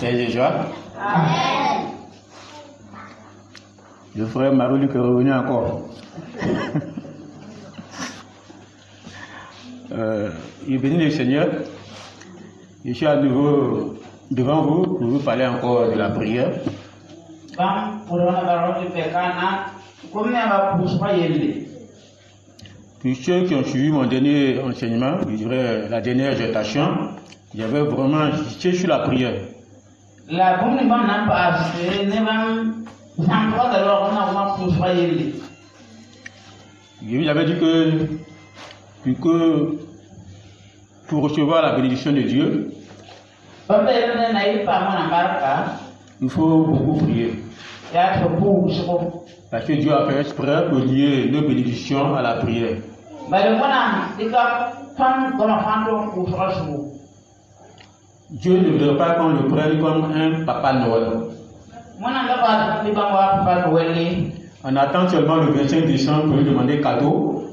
C'est déjà. Amen. Le frère Marie-Luc est revenu encore. Il bénit le Seigneur. Je suis à nouveau devant vous pour vous parler encore de la prière. Pour ceux qui ont suivi mon dernier enseignement, je dirais la dernière exhortation, j'avais vraiment insisté sur la prière. Je vous avais dit que pour recevoir la bénédiction de Dieu, il faut beaucoup prier. Parce que Dieu a fait exprès pour lier nos bénédictions à la prière. Dieu ne veut pas qu'on le prenne comme un papa Noël. On attend seulement le 25 décembre pour lui demander cadeau.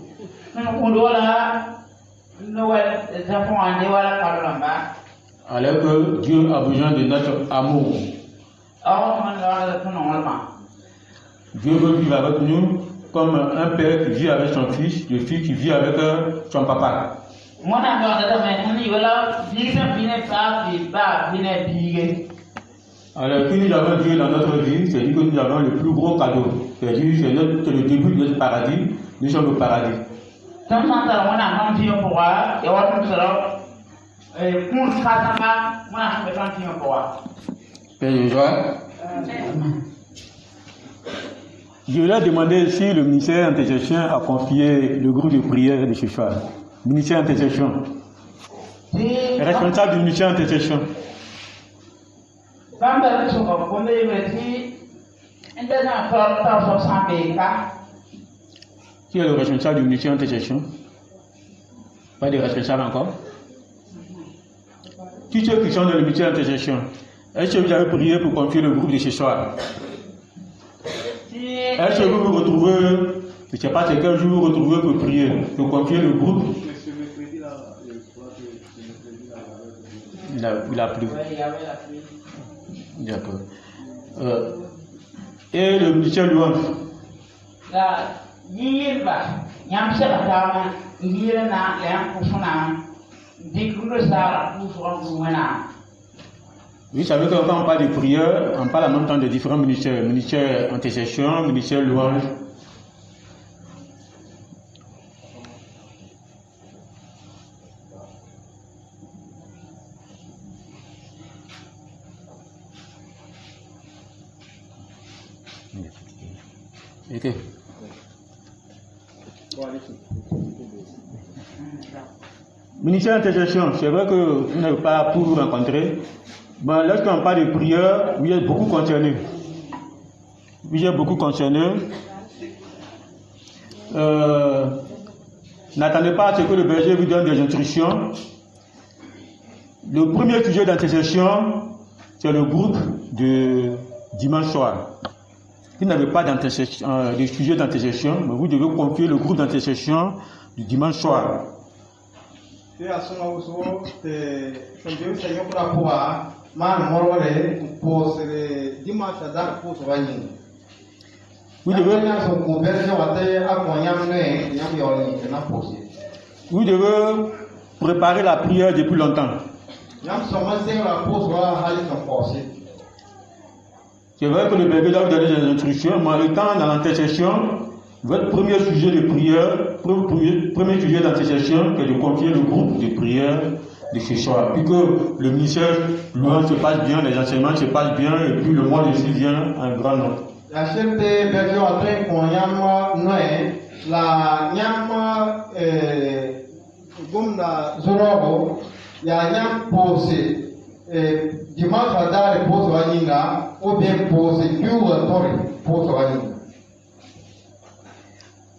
Alors que Dieu a besoin de notre amour. Dieu veut vivre avec nous comme un père qui vit avec son fils, le fils qui vit avec son papa. Alors que nous avons Dieu dans notre vie, c'est-à-dire que nous avons le plus gros cadeau. C'est-à-dire que c'est le début de notre paradis, nous sommes au paradis. Je voulais demander si le ministère intercession a confié le groupe de prière de ce soir. Ministère intercession. Responsable du ministère intercession. Qui est le responsable du ministère intercession? Pas de responsable encore? Tous ceux qui sont dans le ministère intercession, est-ce que vous avez prié pour confier le groupe de ce soir? Est-ce que vous vous retrouvez, je ne sais pas c'est quel jour vous vous retrouvez pour prier, pour confier le groupe? Il a plu. D'accord. Et le ministère louange? Vous savez que quand on parle de prière, on parle en même temps de différents ministères. Ministère intercession, ministère louange. Ok. Ministère intercession, c'est vrai que vous n'avez pas pour vous rencontrer. Bon, lorsqu'on parle de prière, vous êtes beaucoup concernés. Vous êtes beaucoup concernés. N'attendez pas à ce que le berger vous donne des instructions. Le premier sujet d'intercession, c'est le groupe de dimanche soir. Vous n'avez pas de sujet d'intercession, mais vous devez confier le groupe d'intercession du dimanche soir. Vous devez préparer la prière depuis longtemps. C'est vrai que le bébé doit vous donner des instructions, mais le temps dans l'intercession, votre premier sujet de prière, premier sujet d'intercession, c'est de confier le groupe de prière de ce soir. Puis que le ministère louange se passe bien, les enseignements se passent bien, et puis le mois de juillet vient en grand nombre.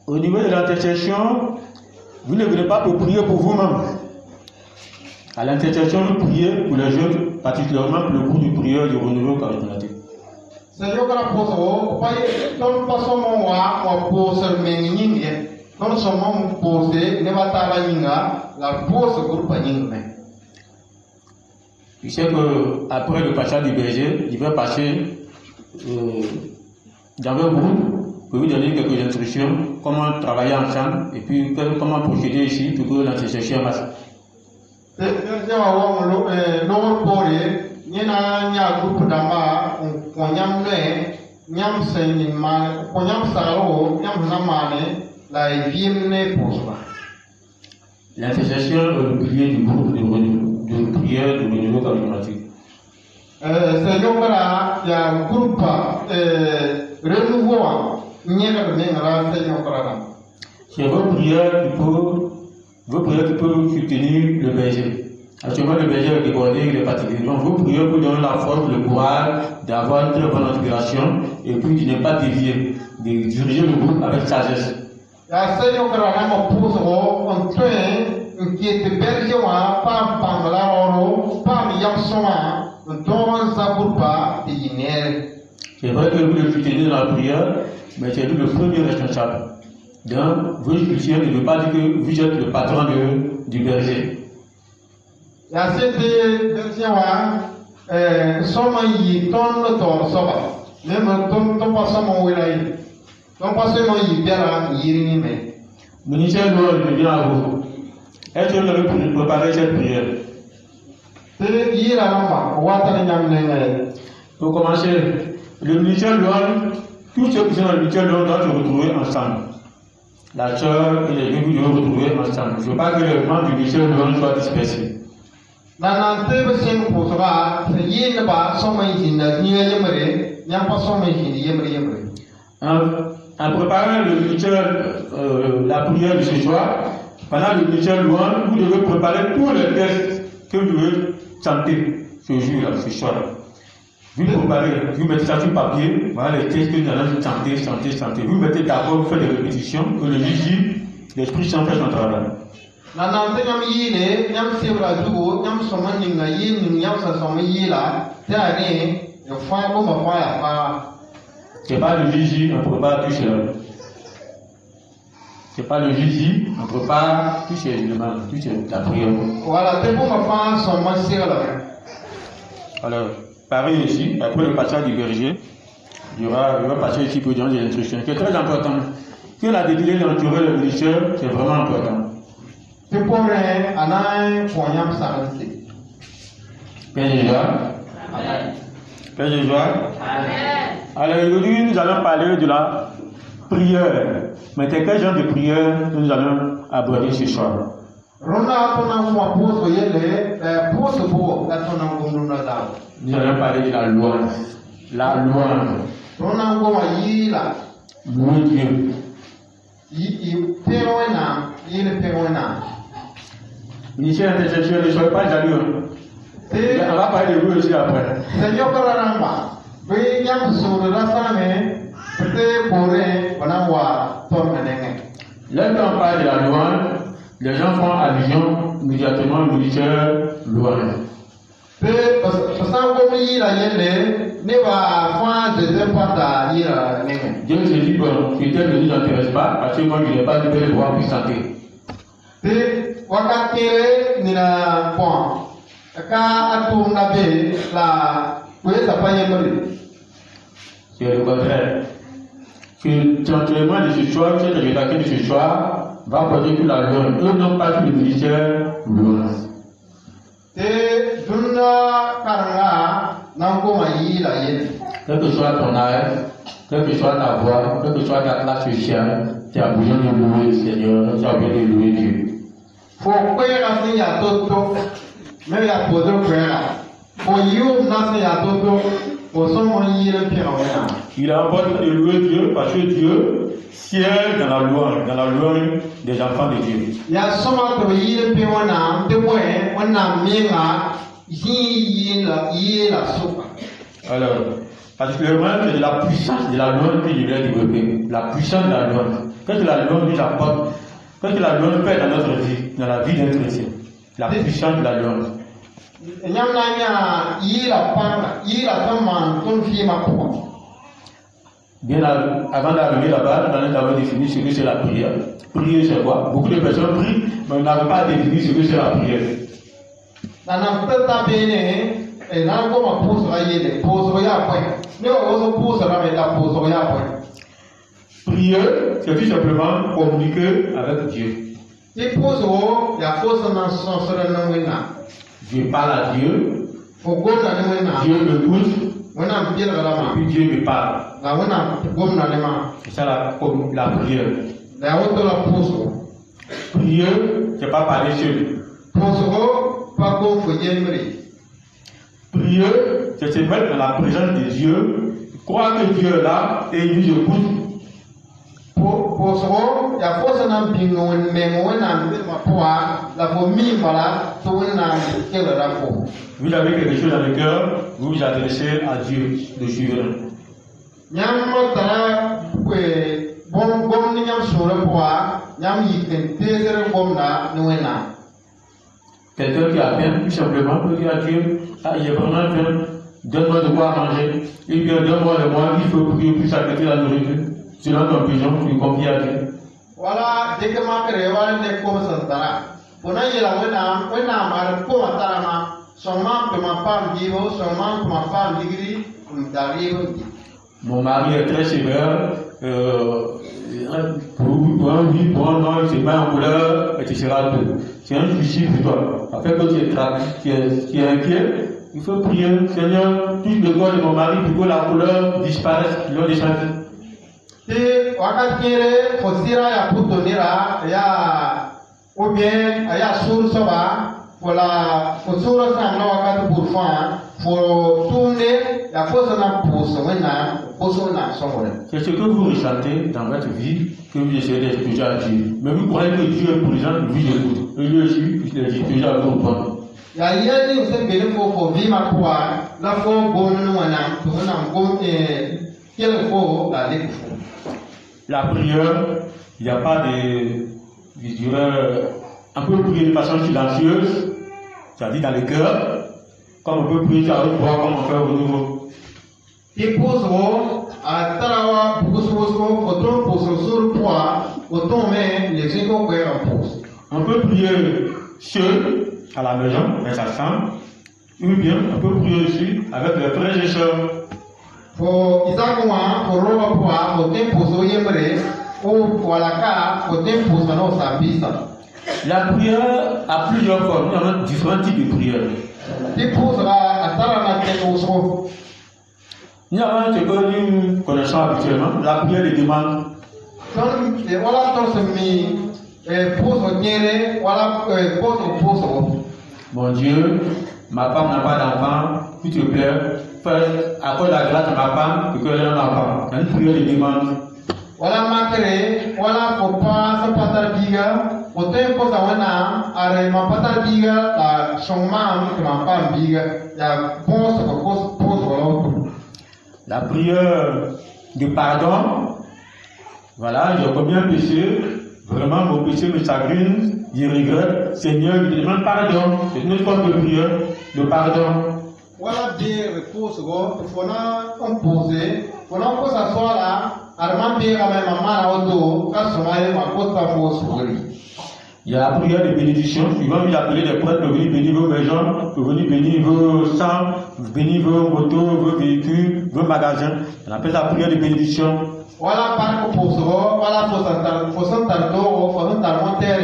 Au niveau de l'intercession, vous ne venez pas pour prier pour vous-même. À l'intercession, vous priez pour les jeunes, particulièrement pour le groupe de prière du renouveau charismatique. Il sait qu'après le passage du berger, il va passer dans un groupe pour lui donner quelques instructions, comment travailler ensemble et puis comment procéder ici pour que l'intercession passe. L'intercession est le pilier du groupe de prière de renouveau charismatique. C'est vos prières qui peuvent soutenir le berger. Actuellement, le berger est débordé, il est fatigué. Donc, vos prières pour donner la force, le courage d'avoir une très bonne inspiration et puis de ne pas dévier, de diriger le groupe avec sagesse. C'est vrai que vous le soutenez dans la prière, mais c'est lui le premier responsable. Donc, vos chrétiens ne veut pas dire que vous êtes le patron du berger. Ministère doit revenir à vous. Est-ce que vous avez préparé cette prière? Pour commencer, le ministère doit, tous ceux qui sont dans le ministère doivent se retrouver ensemble. La sœur et les deux doivent se retrouver ensemble. Je ne veux pas que les membres du ministère soient dispersés. En préparant le ministère, la prière de ce soir, pendant le ministère louange, vous devez préparer tous les textes que vous devez chanter ce jour-là, ce soir. Vous préparez, vous mettez ça sur papier, voilà les textes que nous allons chanter. Vous mettez d'accord, vous faites des répétitions, que le juge, l'Esprit Saint fait son travail. C'est pas le juge, on ne peut pas toucher. C'est pas le juge, on ne peut pas toucher la prière. Alors, pareil ici, après le passage du berger, il va passer ici pour donner des instructions. C'est très important. Que la dédiée d'entourer le ministère, c'est vraiment important. Père de joie. Alors aujourd'hui, nous allons parler de la prière. Mais quel genre de prière nous allons aborder ce soir? Nous allons parler de la louange. La louange. Louer Dieu. Ministère d'intercession, ne soyez pas jaloux. On va parler de vous aussi après. Lorsqu'on parle de la louange, les gens font allusion immédiatement au ministère louange. Dieu se dit, bon, peut-être ne nous intéresse pas, parce que moi je n'ai pas de belle voix pour chanter. C'est le contraire. Que l'entraînement de ce soir, cette rédaction de ce soir, va porter toute la louange. Eux n'ont pas tout le ministère louange. Quel que soit ton âge, quelle que soit ta voix, quelle que soit ta classe sociale, tu as besoin de louer le Seigneur, tu as besoin de louer Dieu. Il a besoin de louer Dieu parce que Dieu siège dans la louange des enfants de Dieu. Alors, particulièrement, c'est de la puissance de la louange que je voulais développer. La puissance de la louange. Qu'est-ce que la louange nous apporte? Qu'est-ce que la louange fait dans notre vie, dans la vie d'un chrétien? La puissance de la louange. Bien avant d'arriver là-bas, nous avons défini ce que c'est la prière. Prier, c'est quoi? Beaucoup de personnes prient, mais on n'arrive pas à définir ce que c'est la prière. Prier, c'est tout simplement communiquer avec Dieu. Je parle à Dieu. Dieu m'écoute. Et puis Dieu me parle. C'est ça la prière. Prier, c'est pas parler seul. Prier, c'est se mettre dans la présence de Dieu, croire que Dieu est là et il nous écoute. Vous avez quelque chose dans le cœur, vous vous adressez à Dieu, le souverain. Quelqu'un qui a faim, tout simplement, peut dire à Dieu, ah, j'ai vraiment faim, donne-moi de quoi manger, et bien donne-moi le mois, il faut prier pour s'acquitter la nourriture. Selon ton besoin, tu confies à Dieu. Voilà, dès que ma créole n'est comme ça, on a eu la wena, pour ma seulement que ma femme vive, seulement que ma femme digri, mon mari est très sévère, pour un oui, pour un non, c'est pas en couleur, et tu seras deux. C'est un souci pour toi. Après que tu es inquiet, il faut prier, Seigneur, touche le corps de mon mari pour que la couleur disparaisse, l'eau des chantiers. Et wakati fosira ya putonira ya ubien ya sur soba fola fosura samna wakati burfan fo tourner ya fosana pousse maintenant fosona somone. C'est ce que vous ressentez dans votre vie que vous essayez d'être toujours à Dieu. Mais vous croyez que Dieu est présent, vous écoute. Et lui aussi, il est toujours à vous répondre. Ya yeni se bele fo vima kwa la fo gonu wana tuna ngom quel fo la lekfo. La prière, il n'y a pas de, je dirais, on peut prier de façon silencieuse, c'est-à-dire dans le cœur, comme on peut prier sur la voix, comme on fait au nouveau. Et pour ça, à Tarawa, pour ce autant pour ce sur toi, autant mais les échos qu'on pose. On peut prier seul, à la maison, avec sa femme, ou bien on peut prier aussi avec les frères et sœurs. Pour Isakoua, pour Roba, pour Tempo Yembre, ou pour la Ka, pour Tempo Sano Sabisa. La prière a plusieurs formes, il y a différents types de prières. Tempo sera à Tarana Tempo. Il y a un que nous connaissons habituellement, la prière des demandes. Voilà, ton semi, pose niere, voilà, pose. Mon Dieu, ma femme n'a pas d'enfant, s'il te plaît. Accorde la grâce à ma femme pour qu'elle ait un enfant. C'est une prière de demande. Voilà ma créée, voilà faut pas se passer biga, au tempo ça wana, arrête ma patar biga, la chômage que ma femme biga, la bon ce que pose. La prière de pardon, voilà, j'ai commis un péché, vraiment mon péché me chagrine, je regrette, Seigneur, je te demande pardon, c'est une forme de prière, de pardon. Voilà des réponses, il faut composer, il faut que ça soit là, il y a la prière de bénédiction, souvent vous appelez des prêtres pour venir bénir vos maisons, pour venir bénir vos sangs, bénir vos motos, vos véhicules, vos magasins. On appelle la prière de bénédiction. Voilà par contre, voilà faut s'entendre, faut s'entendre monter,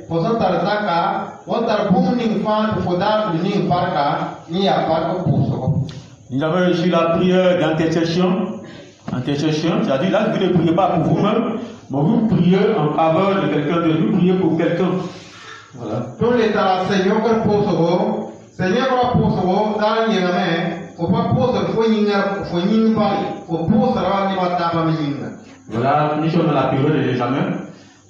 faut s'entendre zaka, faut s'entendre bouming fan, faut dar ning parka, ni à par contre. Nous avons aussi la prière d'intercession. Intercession, c'est-à-dire là, vous ne priez pas pour vous-même, mais vous priez en faveur de quelqu'un, de vous priez pour quelqu'un. Voilà. Tous les temps, Seigneur, qu'on pose au Seigneur, qu'on pose au dans les mains, faut pas poser, faut n'y pas, faut poser là, il va taper. Voilà, nous sommes dans la période des examens.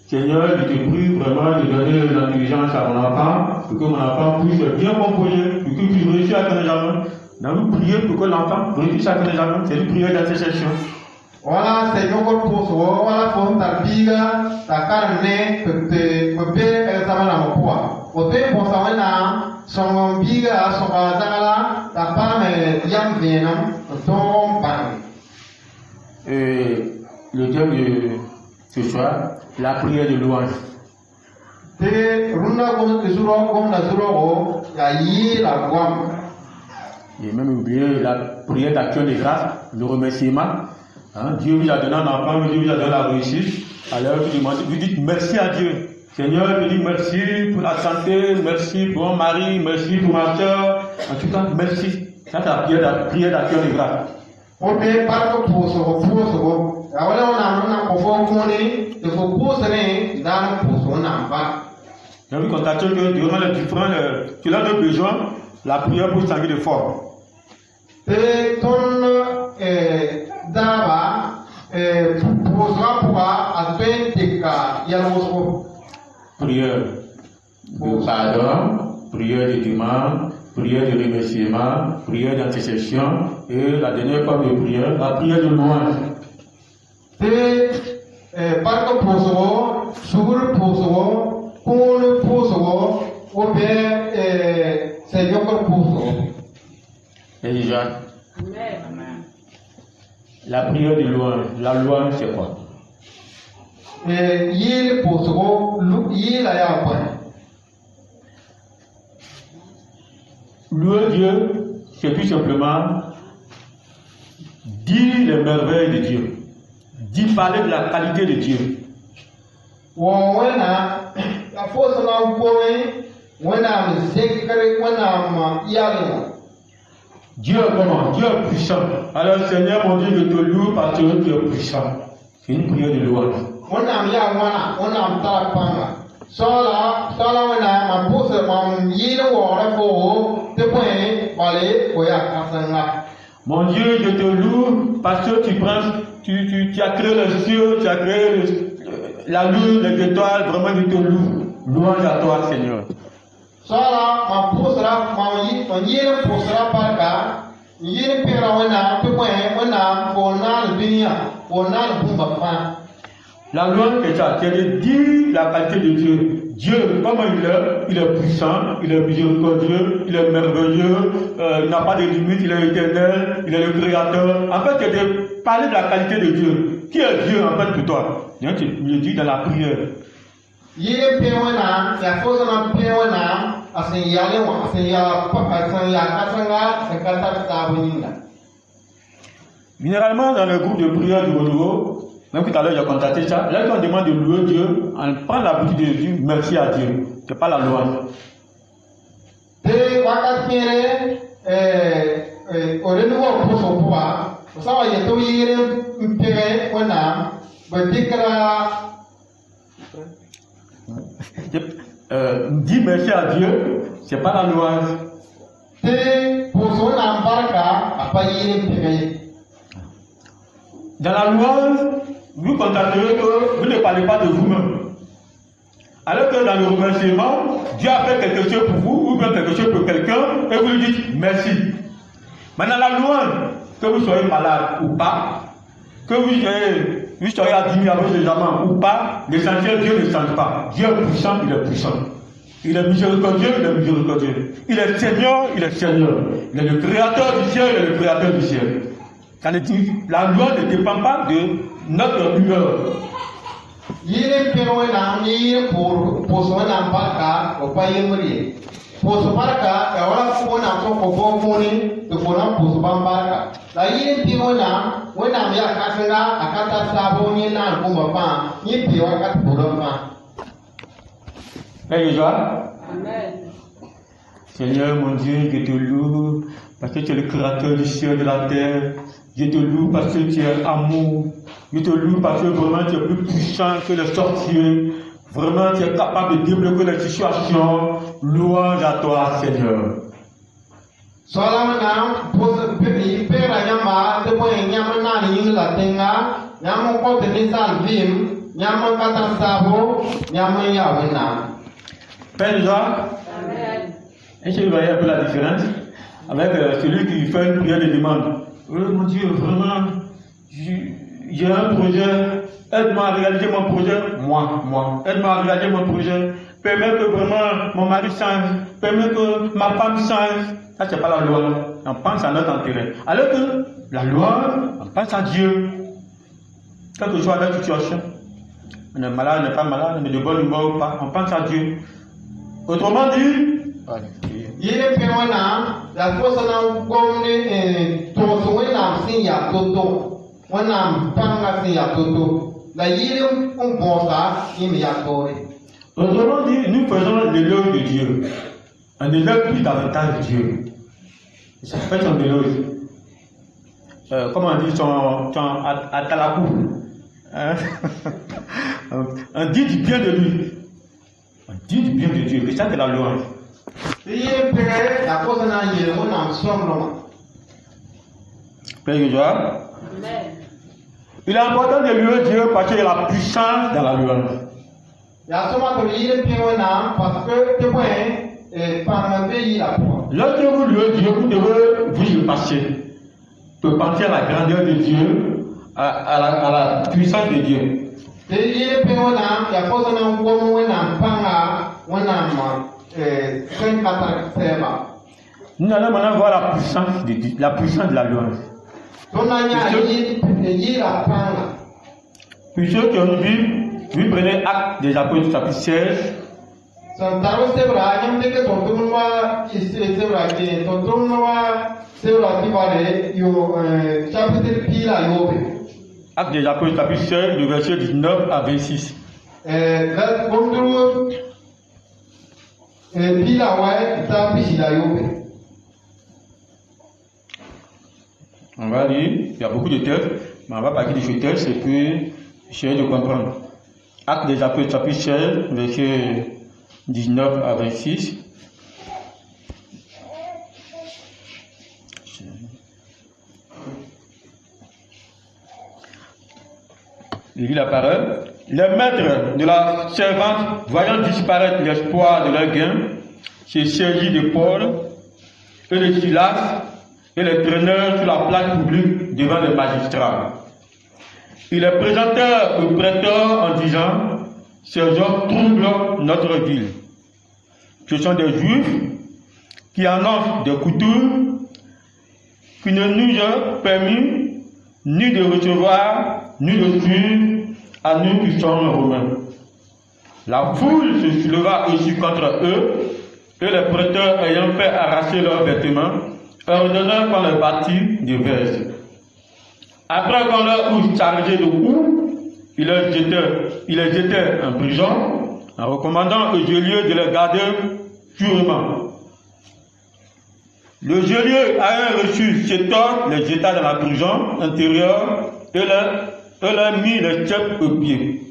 Seigneur, je te prie vraiment de donner l'intelligence à mon enfant, pour que mon enfant puisse bien composer, pour qu'il puisse réussir à faire l'examen. Donc vous priez pour que l'enfant réussisse à faire l'examen, c'est une prière d'intercession. Voilà, Seigneur, pour ce voilà, pour ta biga, ta carne, te payer l'examen à mon poids. Au pays pour ça, son biga, son bazala, ta femme, yam vienam, ton ban. Et le thème de ce soir, la prière de louange. Et même oublié la prière d'action de grâce, le remerciement. Hein, Dieu vous a donné un enfant, Dieu vous a donné la réussite. Alors vous dites merci à Dieu. Seigneur, je dis merci pour la santé, merci pour mon mari, merci pour ma soeur. En tout cas, merci. Ça, c'est la prière d'action de grâce. J'ai vu constater que durant les différents besoins, la prière peut changer de forme. Prière de pardon, prière de demande, prière de remerciement, prière d'intercession et la dernière forme de prière, la prière de louange. Et déjà, la prière de louange, la louange c'est quoi? Louer Dieu, c'est tout simplement dire les merveilles de Dieu, dire parler de la qualité de Dieu. Dieu est comment? Dieu est puissant. Alors Seigneur mon Dieu, je te loue parce que tu es puissant. C'est une prière de louange. Mon Dieu, je te loue parce que tu as créé les cieux, tu as créé la lune, les étoiles, vraiment je te loue. Louange à toi, Seigneur. La louange c'est ça, c'est de dire la qualité de Dieu. Dieu, comment il est puissant, il est miséricordieux, il est merveilleux, il n'a pas de limite, il est éternel, il est le créateur. En fait, c'est de parler de la qualité de Dieu. Qui est Dieu en fait pour toi? Tu le dis dans la prière. Généralement, dans le groupe de prière du renouveau, même tout à l'heure j'ai constaté ça, là quand on demande de louer Dieu, on prend l'habitude de dire merci à Dieu. C'est pas la louange. Dire merci à Dieu, c'est pas la louange. Dans la louange, vous constaterez que vous ne parlez pas de vous-même. Alors que dans le remerciement, Dieu a fait quelque chose pour vous, ou bien quelque chose pour quelqu'un, et vous lui dites merci. Maintenant, la louange, que vous soyez malade ou pas, que vous soyez admis avec les amants ou pas, l'essentiel, Dieu ne change pas. Dieu est puissant, il est puissant. Il est miséricordieux, il est miséricordieux. Il est Seigneur, il est Seigneur. Il est le créateur du ciel, il est le créateur du ciel. La loi ne dépend pas de notre humeur. Seigneur mon Dieu, je te loue parce que tu es le créateur du ciel et de la terre. Je te loue parce que tu es amour. Je te loue parce que vraiment tu es plus puissant que les sorciers. Vraiment tu es capable de débloquer les situations. Louange à toi, Seigneur. Père Jacques, est-ce que vous voyez un peu la différence avec celui qui fait une prière de demande? Mon Dieu, vraiment, j'ai un projet, aide-moi à réaliser mon projet, moi, aide-moi à réaliser mon projet, permets que vraiment mon mari change, permets que ma femme change. Ça, c'est pas la loi, on pense à notre intérêt. Alors que la loi, on pense à Dieu, quelle que soit la situation. On est malade, on n'est pas malade, on est de bonne humeur ou pas, on pense à Dieu. Autrement dit, il est permanent, la force n'a gomné tout ce n'a signé à Toto. On n'a pas signé à Toto. La yile on pense à immédiatement. Autrement dit, nous faisons l'éloge de Dieu. On éloge plus davantage Dieu. Ça fait son éloge. Comment on dit son atalakou. Hein? On dit du bien de lui. On dit du bien de Dieu. Et ça, c'est la louange. Père de joie. Il est important de louer Dieu parce qu'il y a la puissance dans la louange. Lorsque vous louez Dieu, vous devez vous y passer. Pour penser à la grandeur de Dieu, à la puissance de Dieu. Nous allons maintenant voir la puissance de la louange. Pour ceux qui ont vu, vous prenez Actes des Apôtres chapitre 16. Actes des Apôtres chapitre 16, du verset 19 à 26. On va lire, il y a beaucoup de textes, mais on va partir de ce texte et puis essayer de comprendre. Actes des Apôtres chapitre 16, verset 19 à 26. Il lit la parole. Les maîtres de la servante, voyant disparaître l'espoir de leur gain, se saisirent de Paul et de Silas et les traînèrent sur la place publique devant les magistrats. Ils les présentèrent au prêteur en disant: ces hommes troublent notre ville. Ce sont des Juifs qui annoncent des coutumes qui ne nous ont permis ni de recevoir, ni de suivre à nous qui sommes romains. La foule se souleva aussi contre eux, et les prêteurs ayant fait arracher leurs vêtements, ordonnèrent qu'on les bâtît de verges. Après qu'on leur eut chargé de coups, ils les jetaient en prison, en recommandant au geôlier de les garder sûrement. Le geôlier ayant reçu cet ordre, les jeta dans la prison intérieure et leur mit les chefs aux pieds.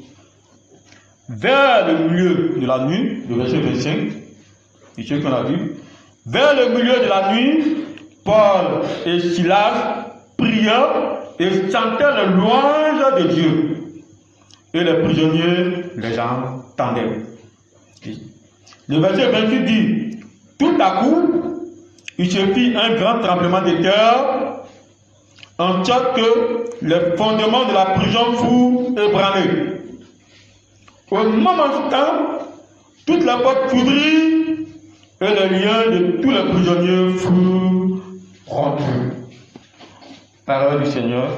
Vers le milieu de la nuit, le verset 25, c'est ce qu'on a vu. Vers le milieu de la nuit, Paul et Silas prièrent et chantaient les louanges de Dieu. Et les prisonniers les entendaient. Le verset 28 dit: tout à coup, il se fit un grand tremblement de terre, en sorte que les fondements de la prison furent ébranlés. Au même instant, toute la porte s'ouvrit et les liens de tous les prisonniers furent rompus. Parole du Seigneur.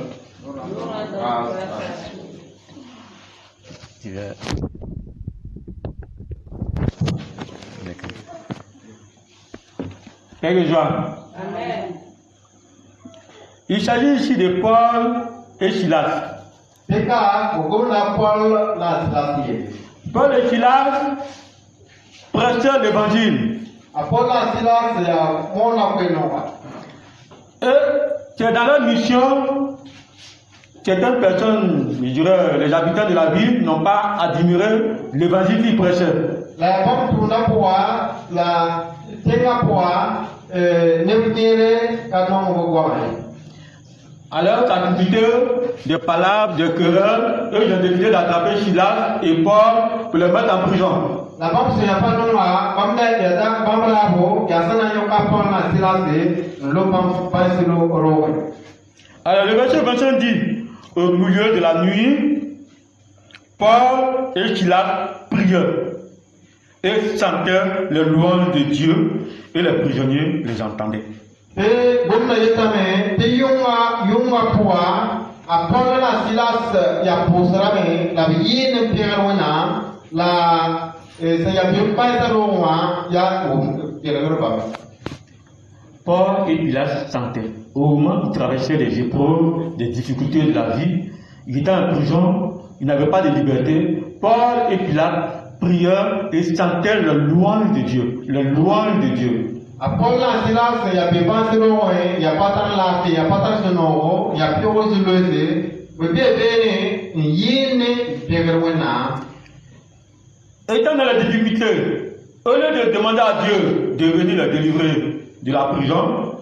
Père de joie. Amen. Il s'agit ici de Paul et Silas. Paul et Silas prêchèrent l'évangile. Et c'est dans leur mission, certaines personnes, je dirais, les habitants de la ville, n'ont pas admiré l'évangile qu'ils prêchaient. Alors, ça a suscité des palabres, des querelles, et ils ont décidé d'attraper Silas et Paul pour les mettre en prison. Alors, le verset 25 dit: au milieu de la nuit, Paul et Silas prièrent et chantaient les louanges de Dieu, et les prisonniers les entendaient. Apollo na Silas ya posera me la yin pierre wana la ça ya bien pas ça loin ya Paul et Pilate sentaient, au moment où ils traversaient les épreuves, des difficultés de la vie, il était en prison, il n'avait pas de liberté. Paul et Pilate priaient et chantaient la louange de Dieu, la louange de Dieu. Apollo na Silas ya bien pas loin ya pas tant la ya pas tant sonoro ya plus rejoindre mais bien yin pierre wana. Étant dans la difficulté, au lieu de demander à Dieu de venir le délivrer de la prison,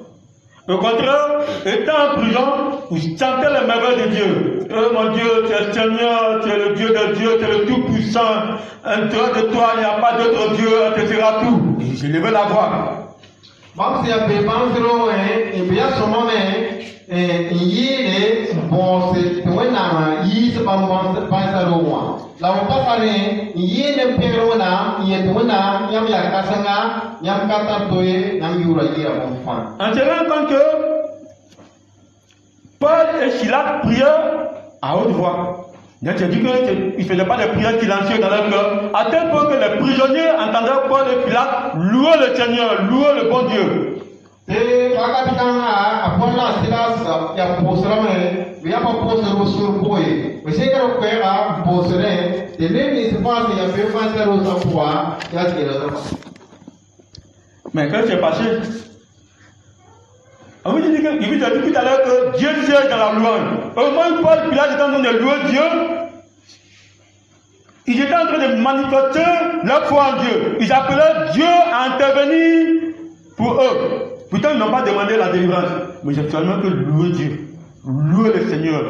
au contraire, étant en prison, ils chantaient les merveilles de Dieu. Oh mon Dieu, tu es le Seigneur, tu es le Dieu de Dieu, tu es le Tout-Puissant. En dehors de toi, il n'y a pas d'autre Dieu, tu feras tout. Et j'ai levé la voix. Même si il y a des gens et bien sûrement, il y a bon, c'est il se passe à l'eau. Là, on passe à rien, il y a des personnes, il y a des gens, il y a des kasanga, il y a des katatoye, il y a des yuraïa, mon fan. En se rendant compte que Paul et Silas priaient à haute voix. Donc, j'ai dit qu'ils ne faisaient pas des prières silencieuses dans leur cœur, à tel point que les prisonniers entendaient Paul et Pilate louer le Seigneur, louer le bon Dieu. Et quand on a Paul Silas, il y a posé il y a pas posé sur le bois. Mais c'est que le père a posé, et même il se passe, il y a fait passer aux emplois, il y a des mais qu'est-ce qui s'est passé? On vous dit que, il vous a dit tout à l'heure que Dieu siège dans la louange. Au moment où Paul et Pilate étaient en train de louer Dieu, ils étaient en train de manifester leur foi en Dieu. Ils appelaient Dieu à intervenir pour eux. Pourtant, ils n'ont pas demandé la délivrance. Mais j'ai seulement que louer Dieu. Louer le Seigneur.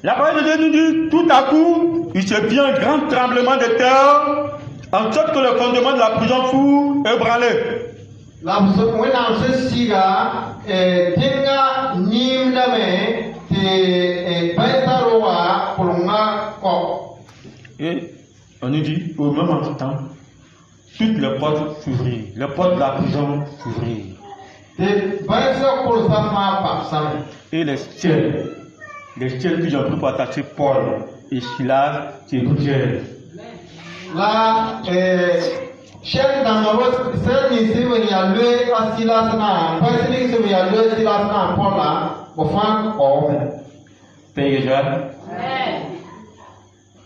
La parole de Dieu nous dit, tout à coup, il se vit un grand tremblement de terre, en sorte que le fondement de la prison fut ébranlé. Et on nous dit, au même instant, toutes les portes s'ouvrirent, les portes de la prison s'ouvrirent. Et les ciels qui ont pris pour attacher Paul et Silas s'ébranlèrent. La chaîne d'Amaros, celle qui s'est à lui à Silas, pas celle qui s'est à lui à Silas, Paul là, au fond, Père Joël.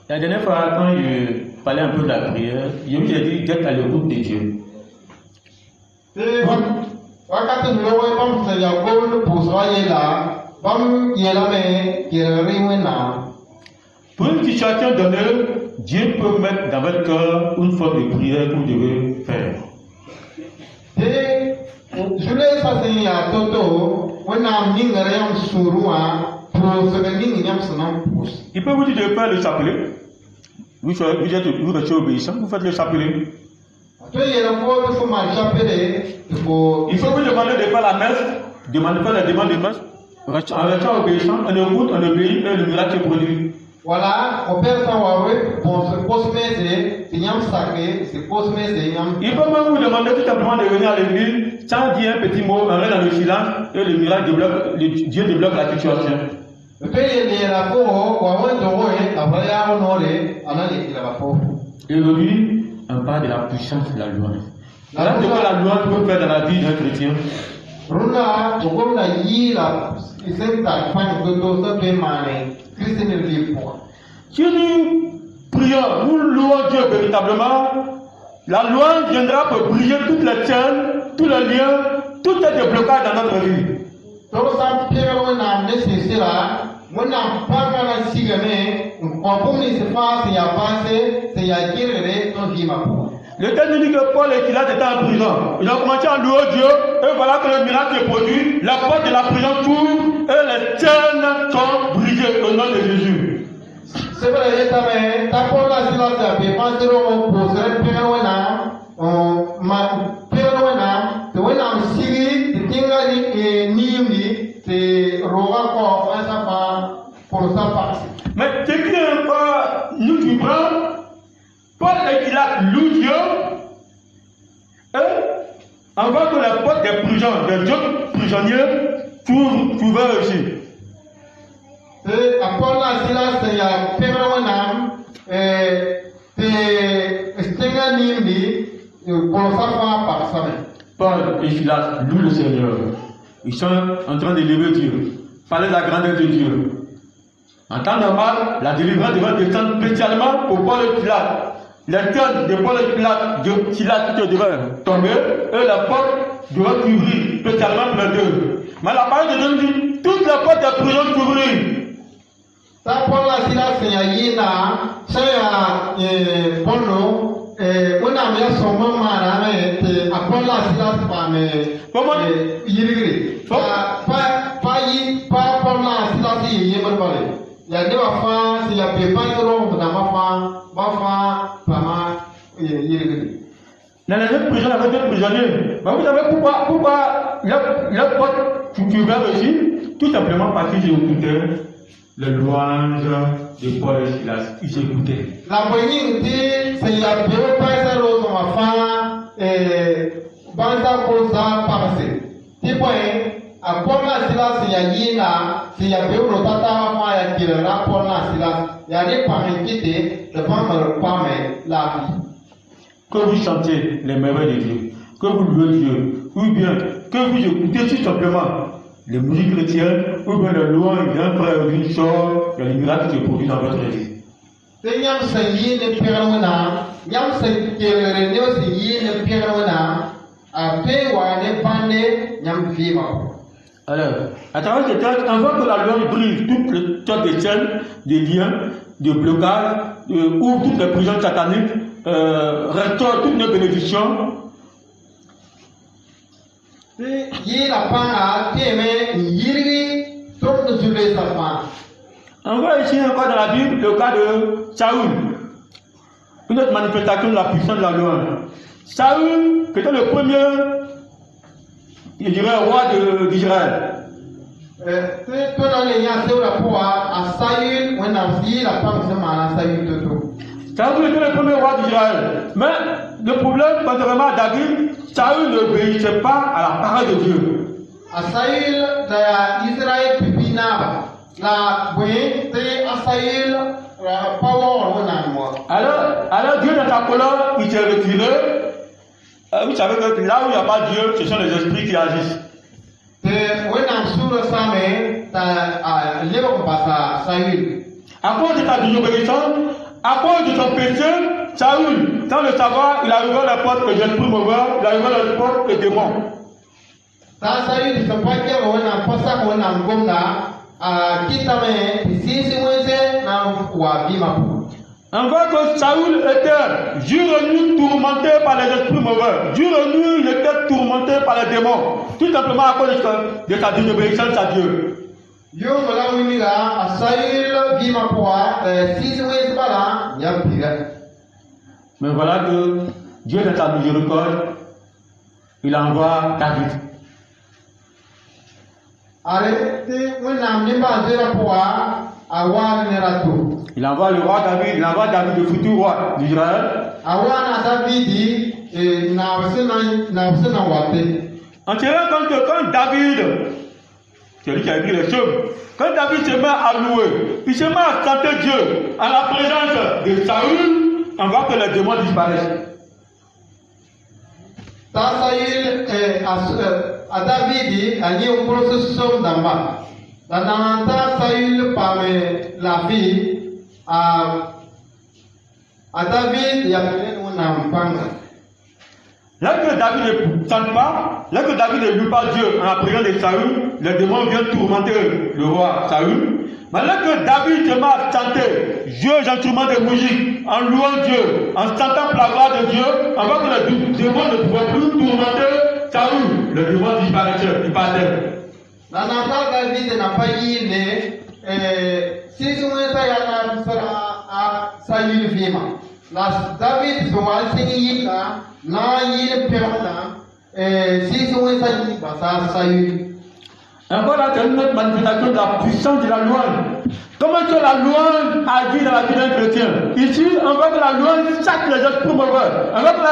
La dernière fois, quand je parlais un peu de la prière, je vous ai dit d'être à l'écoute de Dieu. Pour une situation donnée, Dieu peut mettre dans votre cœur une forme de prière que vous devez faire. Je l'ai passé à Toto, on a mis un surroin pour se venir. Il peut vous dire de faire le chapelet. Vous restez obéissant, vous faites le chapelet. Il faut vous demander de faire la messe, demander de faire la demande de messe. En restant obéissant, on écoute, on obéit et le miracle se produit. Voilà, on peut savoir, bon, ce poste c'est sacré, ce poste il peut même vous demander tout simplement de venir à l'église, sans dire un petit mot, on reste dans le silence et le miracle débloque, Dieu débloque la situation. Et aujourd'hui, on parle de la puissance de la louange. Voilà ce que la louange peut faire dans la vie d'un chrétien. Si nous prions, nous louons Dieu véritablement, la louange viendra pour briller toutes les chaînes, tous les liens, tout est déblocage dans notre vie. Le texte nous dit que Paul et Silas étaient en prison. Ils ont commencé à louer Dieu, et voilà que le miracle se produit, la porte de la prison s'ouvre, et les chaînes sont brisées au nom de Jésus. C'est vrai, mais ce qui n'est pas nous qui prend, Paul et Silas Pilate loue Dieu, et avant que la porte des prisons, des autres prisonniers, trouvaient aussi. Apollo Silas ya Pebrawanam, Paul et Silas louent le Seigneur. Ils sont en train d'élever Dieu, parler de la grandeur de Dieu. En temps normal, la délivrance devrait descendre spécialement pour Paul et Silas. Les têtes de Paul et Silas devraient tomber et la porte devrait s'ouvrir spécialement pour les deux. Mais la parole de Dieu dit toutes les portes des prisons s'ouvrirent. Apollo Silas ya Yina, saya Polo, una me asomó marame, Apollo Silas pa yirigri. Pa Apollo Silas yimarbale. Ya dewa fa si ya pepa yoro na ma fa yirigri. Dans les autres prisons, avec d'autres prisonniers. Mais vous savez pourquoi la porte s'ouvrait aussi? Tout simplement parce qu'ils écoutaient les louanges de Paul et Silas. Ils écoutaient. La moyenne dit, c'est la pire paix rose ma femme, banza cosa passé. Tipo a Paul et Silas ya yina, c'est la pire rotata ma ya kira Paul et Silas. Ya ne pas inquiéter, ne pas la vie. Que vous chantez les merveilles de Dieu, que vous louez Dieu, ou bien que vous écoutez tout simplement les musiques chrétiennes, ou bien les louanges d'un frère ou d'une soeur, il y a les miracles qui se produisent dans votre vie. Alors, à travers ce texte, on voit que la louange brise toutes les sortes de chaînes, de liens, de blocages, ouvre toutes les prisons sataniques, restaure toutes nos bénédictions. On voit ici encore dans la Bible le cas de Saül, une autre manifestation de la puissance de la louange. Saül, qui était le premier, je dirais, roi d'Israël. Saül était le premier roi d'Israël. Mais le problème, contrairement à David, Saül n'obéissait pas à la parole de Dieu. Alors Dieu dans sa colère, il s'est retiré. Vous savez que là où il n'y a pas Dieu, ce sont les esprits qui agissent. À cause de sa désobéissance, à cause de son péché, Saül, sans le savoir, il a ouvert la porte que l'esprit mauvais, il a ouvert la porte que démon. On voit que Saül était jour et nuit tourmenté par les esprits mauvais. Jour et nuit, il était tourmenté par les démons. Tout simplement à cause de sa désobéissance à Dieu. Mais voilà que Dieu dans sa miséricorde, il envoie David. Il envoie le roi David, il envoie David, le futur roi d'Israël. On se rend compte que quand David, c'est lui qui a écrit les psaumes, quand David se met à louer, il se met à chanter Dieu en la présence de Saül, on voit que les démons disparaissent. À David, il y a un processus d'en bas. Dans Saül par la fille, à David, il y a un enfant. Là que David ne chante pas, là que David ne loue pas Dieu en la présence de Saül, les démons viennent tourmenter le roi Saül. Mais là que David se met à chanter, jouer les instruments de musique, en louant Dieu, en chantant la gloire de Dieu, on voit que les démons ne pouvaient plus tourmenter Saül. Les démons disparaissaient, ils partaient. David n'a pas eu si Saül vima. David souvent signé na il permanent si Saül. Encore là, c'est une autre manifestation de la puissance de la louange. Comment que la louange agit dans la vie d'un chrétien? Ici, on voit que la louange chasse les esprits mauvais. On voit que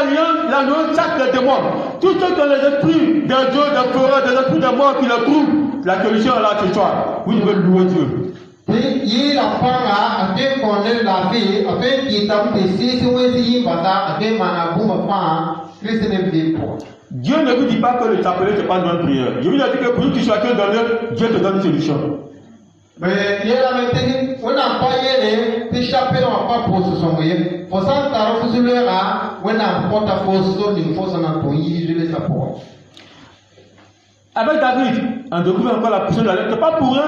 la louange chasse les démons. Tout ce que les esprits des dieux, des forêts, des esprits des morts qui le trouvent, la solution est là ce soir. Vous devez louer Dieu. Il a pas à faire connaître la vie, à faire qu'il t'a fait si vous essayez pas ça, à faire ma boum à Christ ne vit pas. Dieu ne vous dit pas que le chapelet c'est pas une bonne prière. Je vous ai dit que pour que tu sois donné, Dieu te donne une solution. Mais il y a la méthode, on n'a pas yé, les chapelles n'ont pas posé son moyen. Pour ça, t'as reçu le rat, on n'a pas ta force, une force en Anthony, je les apporte. Avec David, on découvre encore la puissance de la lettre. Pas pour rien,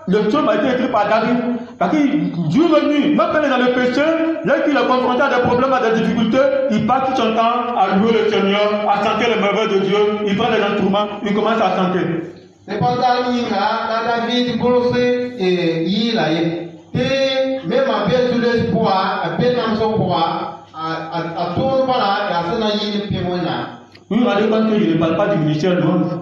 le psaume a été écrit par David. Parce qu'il, jour et nuit, même quand il est dans le péché, lorsqu'il est confronté à des problèmes, à des difficultés, il passe tout son temps à louer le Seigneur, à chanter les merveilles de Dieu. Il prend des instruments, il commence à chanter. C'est pas ça, David, brossé, et il a été, même à bien sur l'espoir, à bien dans son pouvoir, à tout le voilà, et à ce naïf, et puis moi, oui, vous rendez compte qu'il ne parle pas du ministère de louange.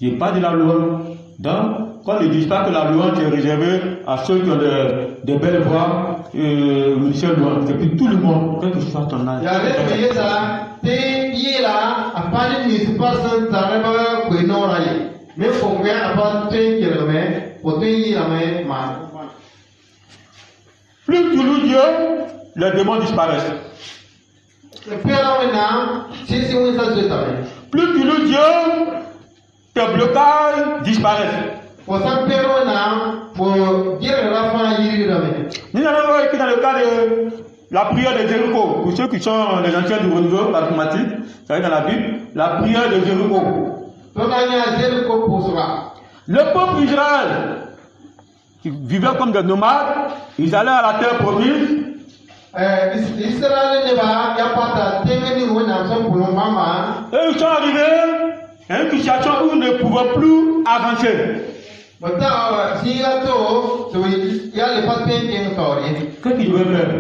Il n'est pas de la louange. Donc, quand ils ne disent pas que la louange est réservée à ceux qui ont de belles voix, le ministère de louange, c'est pour tout le monde, quel que soit ton âge. Il y avait payé ça, il est là, à part les municipales, ça n'arrive pas à non railler. Mais il faut bien avoir tout qui le met, pour tout y la met, plus tu loues Dieu, les démons disparaissent. Le père maintenant, si on s'est plus tu loues Dieu, tes blocages disparaissent. Pour ça, père maintenant, pour dire la fin, il est là. Nous avons écrit dans le cas de la prière de Jéricho. Pour ceux qui sont les anciens du renouveau mathématique, ça dans la Bible, la prière de Jéricho. Le peuple Israël, qui vivait comme des nomades, ils allaient à la terre promise. Israël n'est pas, il n'y a pas de et ils sont arrivés à une situation où ils ne pouvaient plus avancer. Qu'est-ce qu'ils devaient faire?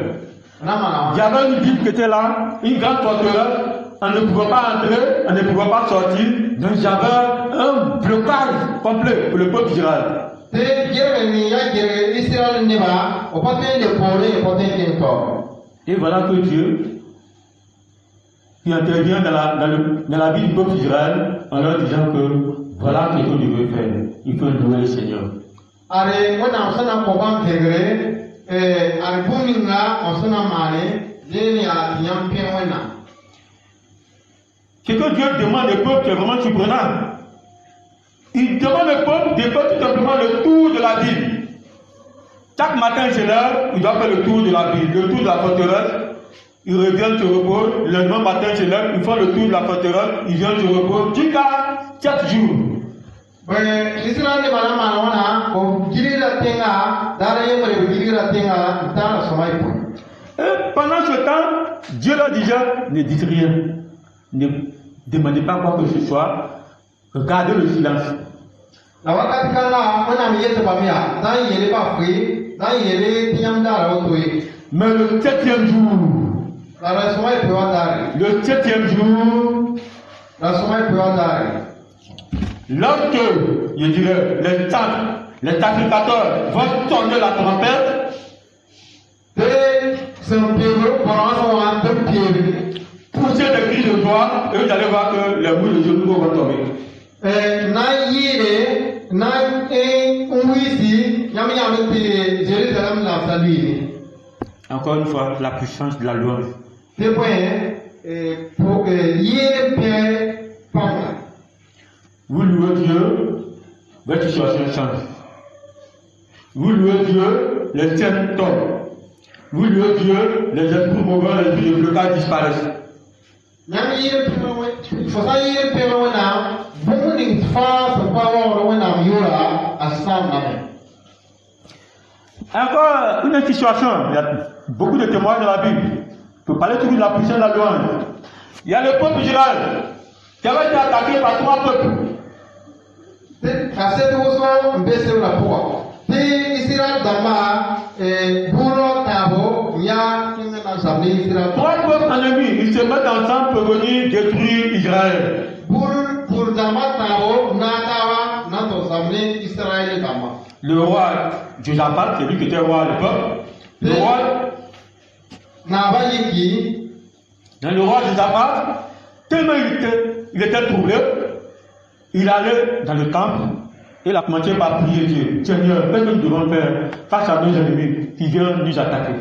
Il y avait une ville qui était là, une grande forteresse, on ne pouvait pas entrer, on ne pouvait pas sortir, donc il y avait un blocage complet pour le peuple d'Israël. Et voilà que Dieu, qui intervient dans la vie du peuple d'Israël, en leur disant que voilà ce que vous devez faire, il faut louer le Seigneur. Ce que Dieu demande au peuple, c'est vraiment surprenant. Il demande au peuple de faire tout simplement le tour de la ville. Chaque matin, il se lève, il doit faire le tour de la ville, le tour de la forteresse. Il revient se repose. Le lendemain matin, il se lève, il fait le tour de la forteresse, il vient se repose. Jusqu'à 4 jours. Et pendant ce temps, Dieu leur disait, ne dites rien. Ne demandez pas quoi que ce soit. Regardez le silence. Mais le 7e jour, lorsque, je dirais, les sacrificateurs vont sonner la trompette, pousser des cris de joie, et vous allez voir que les boules de Jéricho vont tomber. Encore une fois, la puissance de la louange. Vous louez Dieu, votre situation change. Vous louez Dieu, les tiennes tombent. Vous louez Dieu, les esprits mauvais, les esprits de blocage disparaissent. Encore une situation, il y a beaucoup de témoins dans la Bible. Je peux parler toujours de la puissance de la louange. Il y a le peuple d'Israël qui avait été attaqué par 3 peuples. Trois peuples ennemis, ils se mettent ensemble pour venir détruire Israël. Le roi Josaphat, c'est lui qui était roi à l'époque. Le roi, dans le roi Josaphat, tellement il était troublé, il allait dans le temple et il a commencé par prier Dieu. Seigneur, qu'est-ce que nous devons faire face à nos ennemis qui viennent nous attaquer?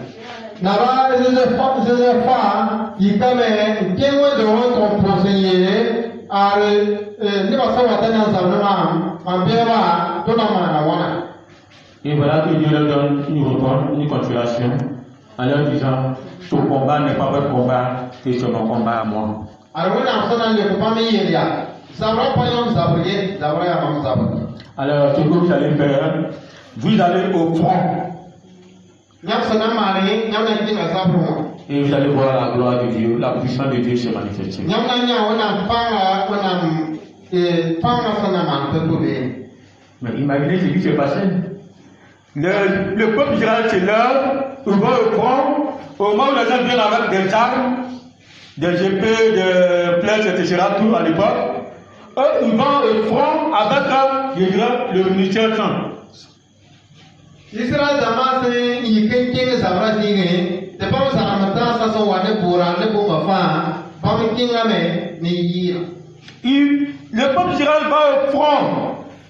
Et voilà que Dieu leur donne une réponse, une consolation, en leur disant, ton combat n'est pas votre combat, c'est mon combat à moi. Alors, ce que vous allez faire, vous allez au front. Et vous allez voir la gloire de Dieu, la puissance de Dieu se manifester. Mais imaginez ce qui s'est passé. Le peuple d'Israël c'est l'heure, ils vont au front, au moment où les gens viennent avec des armes, des épées, des flèches, etc. tout à l'époque. Eux, ils vont au front avec, je dirais, le ministère saint. Israël Damas yi kenken zabra dinge te ba sa ramata sa so wane bora ne bo ma fa ba mi kinga me ni yi. Le peuple d'Israël va au front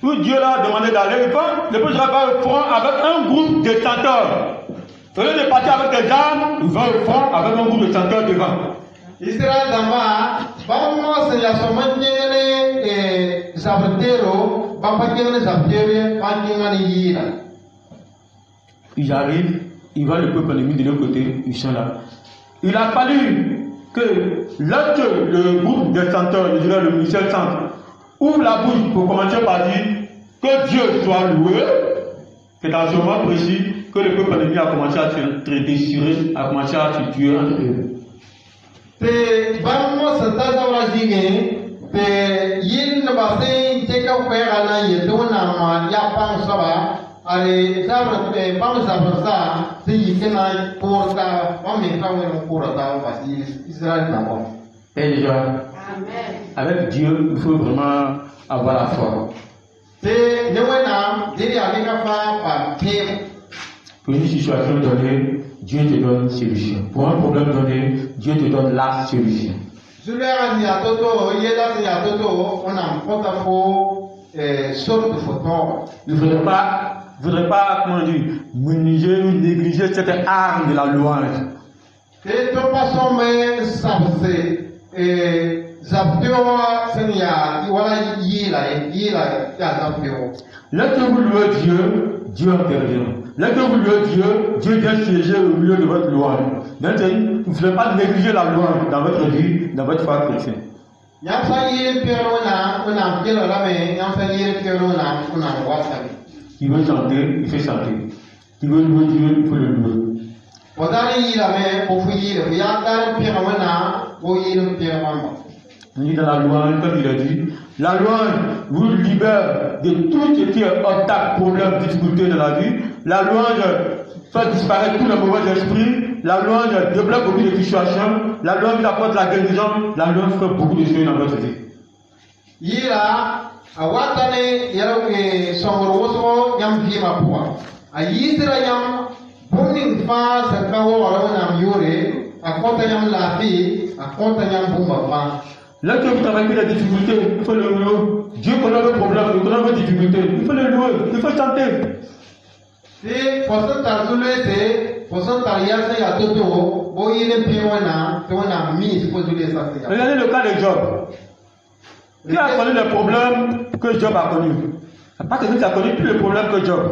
où Dieu l'a demandé d'aller. Le peuple d'Israël va au front avec un groupe de chanteurs. Au lieu de partir avec des armes, il va au front avec un groupe de chanteurs devant. Israël Damas ba mo se ya so ma ngene zabtero ba pa ngene zabtere ba ngene yi. Ils arrivent, ils voient le peuple ennemi de l'autre côté, ils sont là. Il a fallu que lorsque le groupe des chanteurs, je dirais le ministère centre, ouvre la bouche pour commencer par dire que Dieu soit loué, c'est dans ce moment précis que le peuple ennemi a commencé à se déchirer, a commencé à se tuer entre eux. Allez, ça va pas ça, c'est il fait un pour ça, on met ça pour ça, parce qu'Israël d'abord. Et déjà, avec Dieu, il faut vraiment avoir la foi. C'est le moment, Dieu a mis la foi par Dieu. Pour une situation donnée, Dieu te donne une solution. Pour un problème donné, Dieu te donne la solution. Je l'ai dit à Toto, il est là, c'est à Toto, on a un porte-à-faux, sorte de photo. Il ne faudrait pas, comment dire, négliger ou négliger cette arme de la louange. Et ton passant, mais ça c'est, Zabdio, Seigneur, voilà, il a Zabdio. Lorsque vous louez Dieu, Dieu intervient. Lorsque vous louez Dieu, Dieu vient siéger au milieu de votre louange. Donc, il ne faudrait pas négliger la louange dans votre vie, dans votre foi chrétienne. Il veut chanter, il fait chanter. Il veut louer Dieu, il faut le louer. On dit dans la louange, comme il a dit, la louange vous libère de tout ce qui est obstacle, problème, difficulté de la vie. La louange fait disparaître tous les mauvais esprits. La louange débloque beaucoup de situations. La louange apporte la guérison. La louange fait beaucoup de choses dans votre vie. Awatane yaro ke songoro yam vima puwa ayisira yam buning fa sakawo wala nam yore akota yam lafi akota yam bumba fa. Là que vous travaillez des difficultés, il faut le louer. Dieu connaît vos problèmes, il connaît vos difficultés, il faut le louer, il faut chanter. Si poson tazule se poson tariasa ya toto boyine pewana tona mis pozule sa. Regardez le cas de Job. Qui a connu les problèmes que Job a connus? Pas que tu as connu tous les problèmes que Job.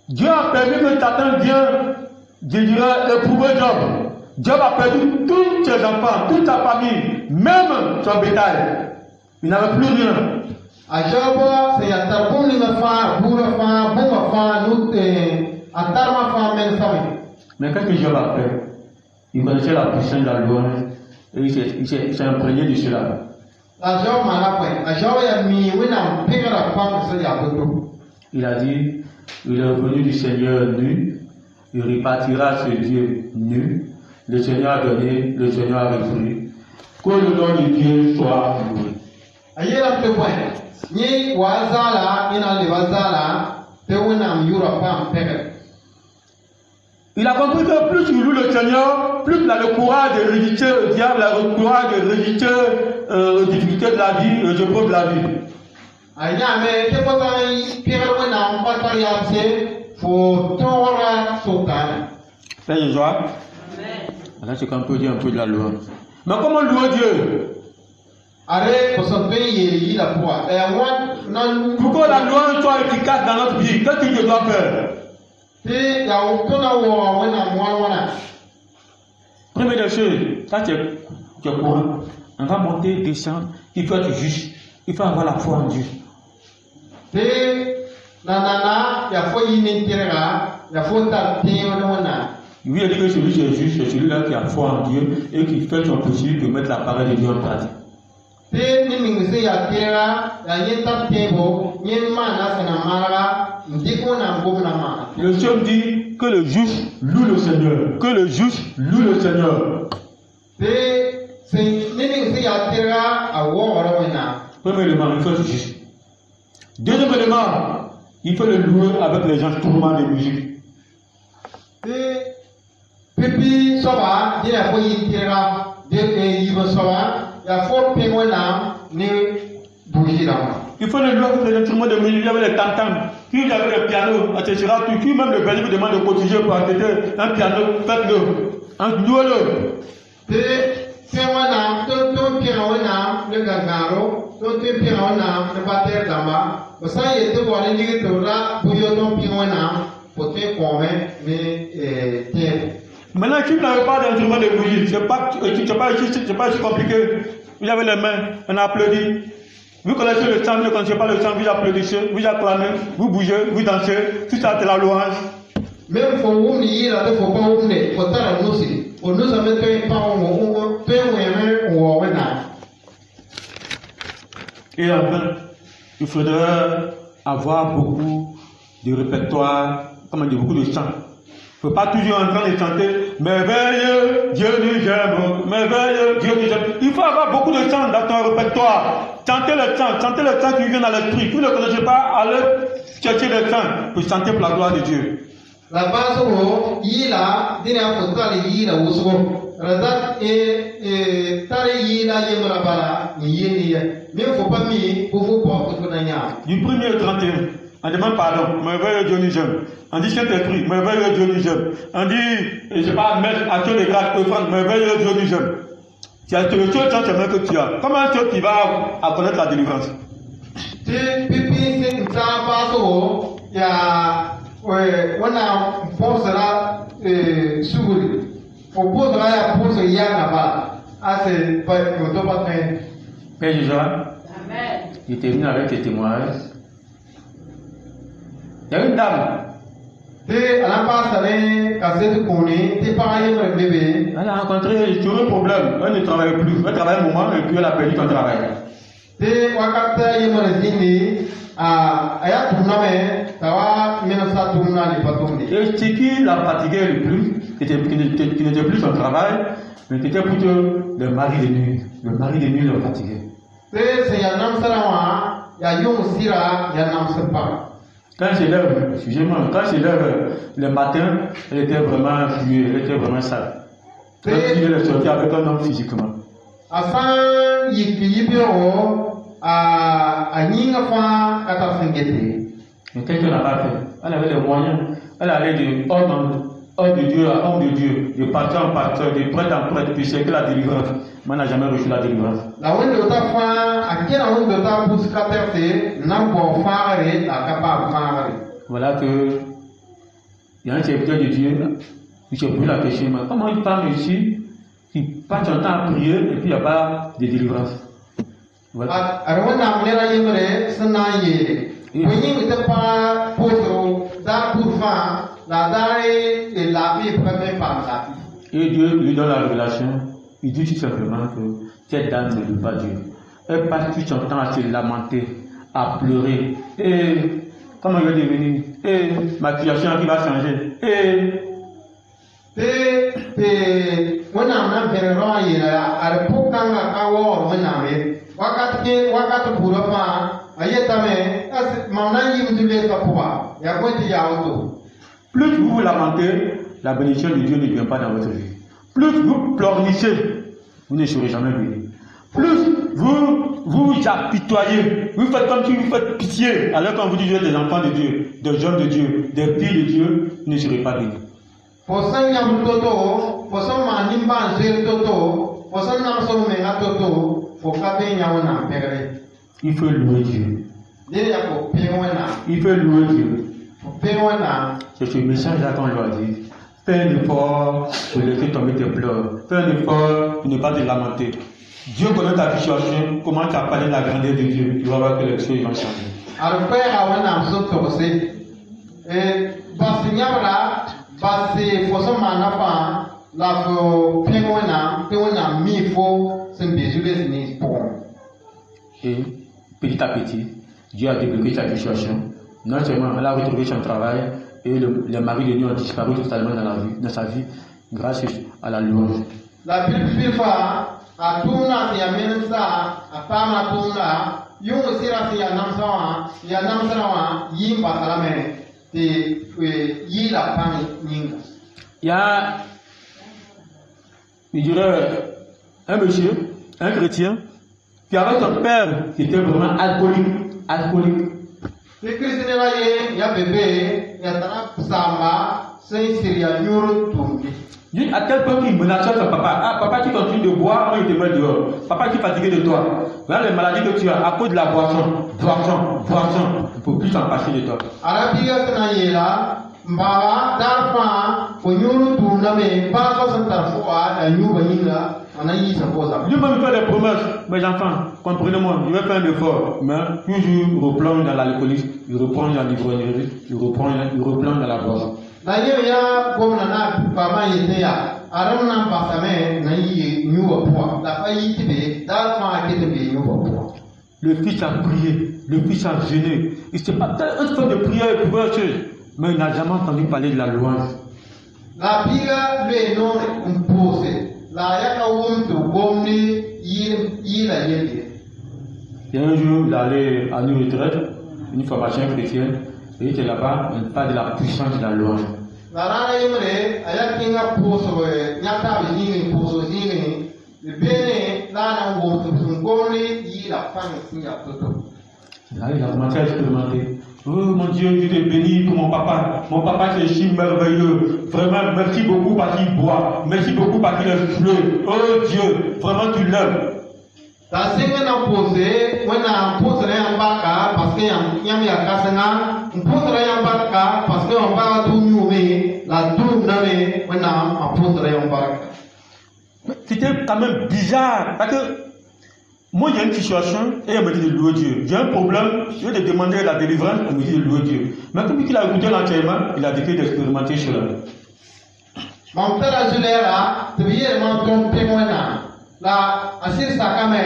Dieu a permis que Satan vienne, je dirais, éprouver Job. Job a perdu tous ses enfants, toute sa famille, même son bétail. Il n'avait plus rien. Mais qu'est-ce que Job a fait? Il connaissait la puissance de la louange et il s'est imprégné de cela. Il a dit, il est revenu du Seigneur nu, il repartira ce Dieu nu. Le Seigneur a donné, le Seigneur a repris. Que le nom de Dieu soit loué. ayela te point ni wazala ina le wazala te wona yura pam pere. Il a compris que plus il loue le Seigneur, plus il a le courage de résister au diable, le courage de résister aux difficultés de la vie, aux épreuves de la vie. Aya me te potai pere wona patari apse fo tora sotan. Frère Joshua. Là, c'est qu'on peut dire un peu de la louange. Mais comment louer Dieu? Pour que la louange soit efficace dans notre vie, qu'est-ce que Dieu doit faire? Première des choses, ça tu es courant. On va monter, descendre, il faut être juste. Il faut avoir la foi en Dieu. Oui, il dit que celui qui est juste, c'est celui-là qui a foi en Dieu et qui fait son possible de mettre la parole de Dieu en pratique. Le psaume dit que le juste loue le Seigneur. Que le juste loue le Seigneur. Premier élément, il faut être juste. Deuxième élément, il faut le louer avec les instruments de musique. Pipi soba dia fo yitira de yibo soba ya fo pemona ni bougira. Il faut le louer avec les instruments de musique, il y avait les tam-tams, puis il y avait le piano, etc. Puis même le berger vous demande de cotiser pour acheter un piano, faites-le, louez-le. Pemona, ton piano le gangaro, ton piano le batteur d'amba. Ça y est de voir les là pour yo ton piano pour te convaincre mais maintenant, si vous n'avez pas d'instrument de musique, c'est pas si compliqué. Vous avez les mains, on applaudit. Vous connaissez le chant, vous ne connaissez pas le chant, vous applaudissez, vous acclamez, vous bougez, vous dansez. Tout ça, c'est la louange. Même pour vous, il faut pas vous il faut faire nous aussi. Pour nous, ça veut dire pas et enfin, il faudrait avoir beaucoup de répertoire, comment dire, beaucoup de chants. Il ne faut pas toujours en train de chanter merveilleux, Dieu nous aime, merveilleux, Dieu nous aime. Il faut avoir beaucoup de chants dans ton répertoire. Chantez le chant qui vient dans l'esprit. Vous ne connaissez pas, allez chercher le chant pour chanter pour la gloire de Dieu. La base il a dit à il a mais il ne faut pas mis pour vous pour du 1er au 31. On demande pardon, merveilleux Dieu nous aime. On dit Saint-Esprit, merveilleux Dieu nous aime. On dit, je ne sais pas, mettre action de grâce, merveilleux Dieu nous aime. Tu as le seul sentiment que tu as. Comment est-ce que tu vas connaître la délivrance? Père Jésus, il termine avec tes témoignages. Il y a une dame. Elle a rencontré sur un problème. Elle ne travaille plus. Elle travaille un moment et puis elle a perdu son travail. Et ce qui la fatiguait le plus, qui n'était plus son travail, mais c'était plutôt le mari de nuit. Le mari de nuit le fatiguait. Quand c'est l'heure, excusez-moi, quand c'est l'heure le matin, elle était vraiment fluée, elle était vraiment sale. Quand il est sorti avec un homme physiquement. Mais qu'est-ce qu'elle n'a pas fait? Elle avait les moyens. Elle allait de homme de Dieu à homme de Dieu, de pasteur en pasteur, de prêtre en prêtre, puis c'est que la délivrance. Mais elle n'a jamais reçu la délivrance. Voilà que il y a un serviteur de Dieu qui s'est posé la question, mais comment une femme ici qui passe son temps à prier et puis il n'y a pas de délivrance? Voilà. Et Dieu lui donne la révélation. Il dit tout simplement que cette dame ne loue pas Dieu. Elle passe tout son temps à se lamenter, à pleurer. Et comment je vais devenir? Et ma situation qui va changer. wakati pura fa ayetame as mamna yimdule sa pouba ya kwenti ya auto. Plus vous vous lamentez, la bénédiction de Dieu ne vient pas dans votre vie. Plus vous pleurnichez, vous ne serez jamais béni. Plus vous apitoyez, vous faites comme si vous faites pitié, alors quand vous dites des enfants de Dieu, des hommes de Dieu, des filles de Dieu, vous ne serez pas bénis. Il faut louer Dieu. Il faut louer Dieu. C'est ce message-là qu'on leur dit. Fais un effort pour laisser tomber tes pleurs. Fais un effort pour ne pas te lamenter. Dieu connaît ta situation. Comment tu as parlé de la grandeur de Dieu. Tu vas voir que les choses vont changer. Et petit à petit, Dieu a débloqué sa situation. Non seulement elle a retrouvé son travail et les maris de Dieu ont disparu totalement dans sa vie grâce à la louange. La Bible a tuna ya mensa a fama tuna yung sira ya namsawa yimba salame te yi la pan ninga. Il y a, je dirais, un monsieur, un chrétien, qui avait son père qui était vraiment alcoolique. Le chrétien là ya bébé ya tana samba c'est siria nyoro tumbi. À tel point qu'il menaçait son papa. Ah, papa, tu continues de boire, moi, il te met dehors. Papa, tu es fatigué de toi. Voilà les maladies que tu as à cause de la boisson. Il ne faut plus s'en passer de toi. Lui-même fait des promesses. Mes enfants, comprenez-moi, je vais faire un effort. Mais toujours replonge dans l'alcoolisme, il replonge dans l'ivrognerie, il replonge dans la boisson. Le fils a prié, le fils a jeûné. Il s'est pas un fait de prière et plusieurs choses, mais il n'a jamais entendu parler de la louange. La biga lui non imposé. La yaka wumtu gomni yila yeli. Et un jour, il allait à une retraite, une formation chrétienne, et il était là-bas, on parle de la puissance de la louange. La rana yimre ayakinga poso nyata bizini poso zini bene lana wumtu gomni yila fami sinya toto. Là, il a commencé à expérimenter. Oh mon Dieu, Dieu te bénit pour mon papa. Mon papa c'est si merveilleux. Vraiment, merci beaucoup parce qu'il boit. Merci beaucoup parce qu'il est fleu. Oh Dieu, vraiment tu l'aimes. La singa na posé, when na posé yambaka parce que yam ya kasanga, posé yambaka parce que on va tout nouer, la tout name when na posé yambaka. C'était quand même bizarre parce que moi, j'ai une situation et elle me dit de louer Dieu. J'ai un problème, je vais te demander la délivrance, elle me dit de louer Dieu. Mais comme il a écouté l'enterrement, il a décidé d'expérimenter cela. Mon père a joué là, tu viens de m'entendre témoigner. La assise sakame,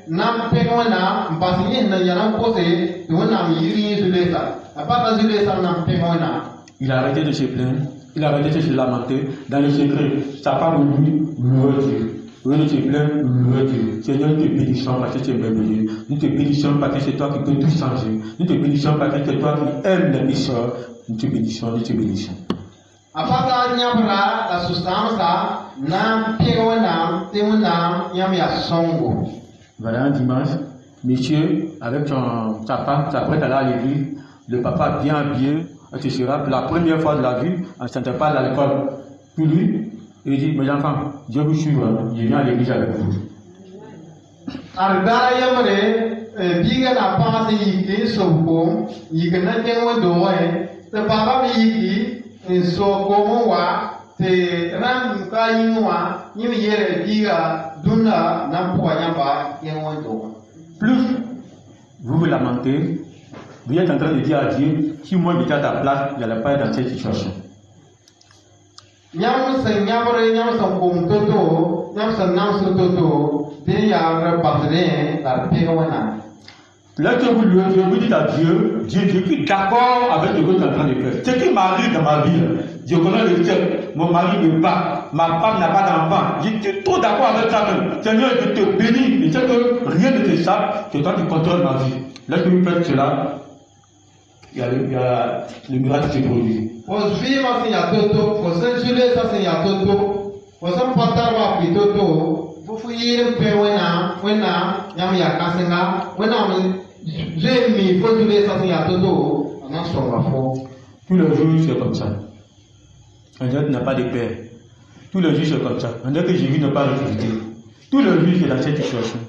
nam témoigner, m'passiner n'a y'en posé, tu vois nam yiri joué ça. À part la joué ça nam témoigner. Il a arrêté de se plaindre, il a arrêté de se lamenter. Dans le secret, sa femme lui louer Dieu. Oui, nous te plaît, louer Dieu. Seigneur, nous te bénissons parce que tu es merveilleux. Nous te bénissons parce que c'est toi qui peux tout changer. Nous te bénissons parce que c'est toi qui aimes les pécheurs. Nous te bénissons, nous te bénissons. Apata nyabra la substance nam pigonam teunam yamia songo. Voilà un dimanche, monsieur, avec sa femme, s'apprête à aller à l'église. Le papa bien habillé, ce sera pour la première fois de la vie, on ne sentait pas à l'école. Puis lui, il dit, mes enfants, je vous suis, je viens à l'église avec vous. Ardara yamre, biga na pasi yiki soko, yiki na kenwa doe, te papa mi yiki, soko wa, te ram ka yinwa, yu yere biga, duna na pouwa yamba, kenwa doe. Plus vous vous lamentez, vous êtes en train de dire à Dieu, si moi j'étais à ta place, je n'allais pas être dans cette situation. Nyam se nyamre nyam se kum toto nyam se nam se toto de ya re pasne la pewana. Lorsque vous dites à Dieu, Dieu, je suis d'accord avec ce que tu es en train de faire. Ce qui m'arrive dans ma vie, je connais le ciel, mon mari me bat, ma femme n'a pas d'enfant. Je suis trop d'accord avec ça même. Seigneur, je te bénis. Je sais que rien ne t'échappe, que toi tu contrôles ma vie. Lorsque vous faites cela, il y a le miracle qui se produit. Vos vies, ma fille, à Toto, vos insulés, ça c'est à Toto, vos empatars, ma Toto, vous fouillez le pain, yami ya kasenga, j'ai mis, faut tuer ça c'est à Toto, on a son rafo. Tous les jours, c'est comme ça. On dirait qu'il n'a pas de père. Tous les jours, c'est comme ça. On dirait que Jésus n'a pas ressuscité. Tous les jours, c'est dans cette situation.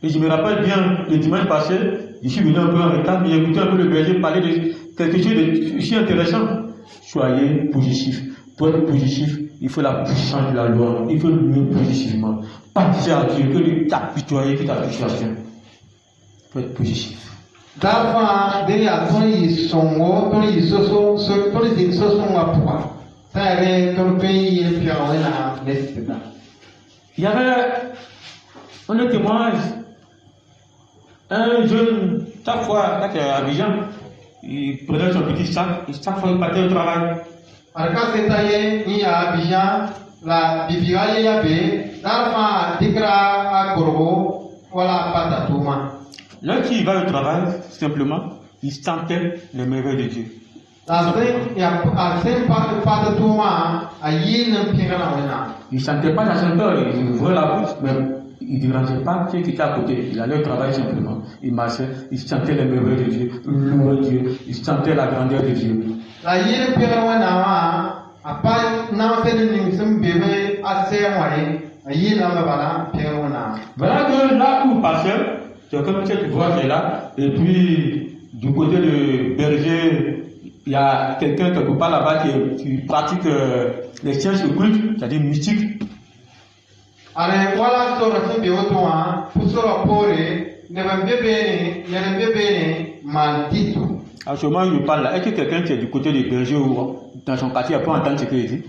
Et je me rappelle bien, le dimanche passé, je suis venu un peu en retard, mais j'ai écouté un peu le berger parler de quelque chose de si intéressant. Soyez positif. Pour être positif, il faut la puissance de la loi. Il faut le positivement. Pas dire à Dieu que le t'apitoyer qui t'apitoie à Dieu. Il faut être positif. D'avant, il y a ton isongo, ton isoso, ton isoso ngapua. Ça avait ton pays, le pire, on a laissé là. Il y avait un témoignage. Un jeune, chaque fois, là, à Abidjan, il prenait son petit sac, et chaque fois il partait au travail. Parce que c'était il y a Abidjan, la Bibiga y avait, d'avant, Dikra à Gorgo, voilà, Patatouma. Lorsqu'il va au travail, simplement, il sentait les merveilles de Dieu. Il ne sentait pas la senteur, il ouvrait la bouche, mais il ne dérangeait pas ceux qui étaient à côté. Il allait au travail simplement. Il marchait, il sentait les merveilles de Dieu, il louait Dieu, il sentait la grandeur de Dieu. Voilà que là où il passait, c'est comme cette voie qui est là, et puis du côté de Berger, il y a quelqu'un quelque part là-bas qui pratique les sciences occultes, c'est-à-dire mystiques. Alors voilà, sur le film de toi, pour se rapporter, ne va maldito. À ce moment où il parle là, est-ce que quelqu'un qui est du côté des bergers ou dans son quartier peut entendre ce qu'il dit?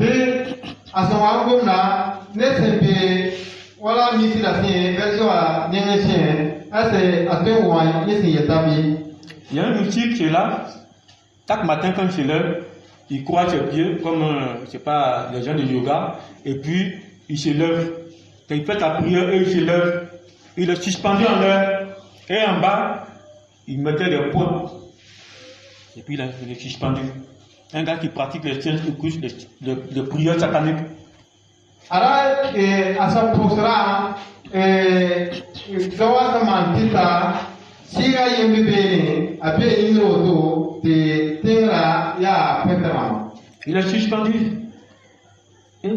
Et à ce moment là, n'est-ce voilà, misi la sienne, version à l'ingénieur, c'est à toi ou à l'ingénieur. Il y a un outil qui est là, chaque matin quand c'est l'heure, il croise ses pieds comme, je sais pas, les gens de yoga, et puis il se lève. Quand il fait sa prière, et il se lève, il est suspendu en l'air, et en bas, il mettait des poids, et puis il est suspendu. Un gars qui pratique les sciences occultes, les prières sataniques. Alors, à sa posera, Gawa Mantita, Siga Yembene, a bien une auto, de Tenra, ya Petra. Il est suspendu. Et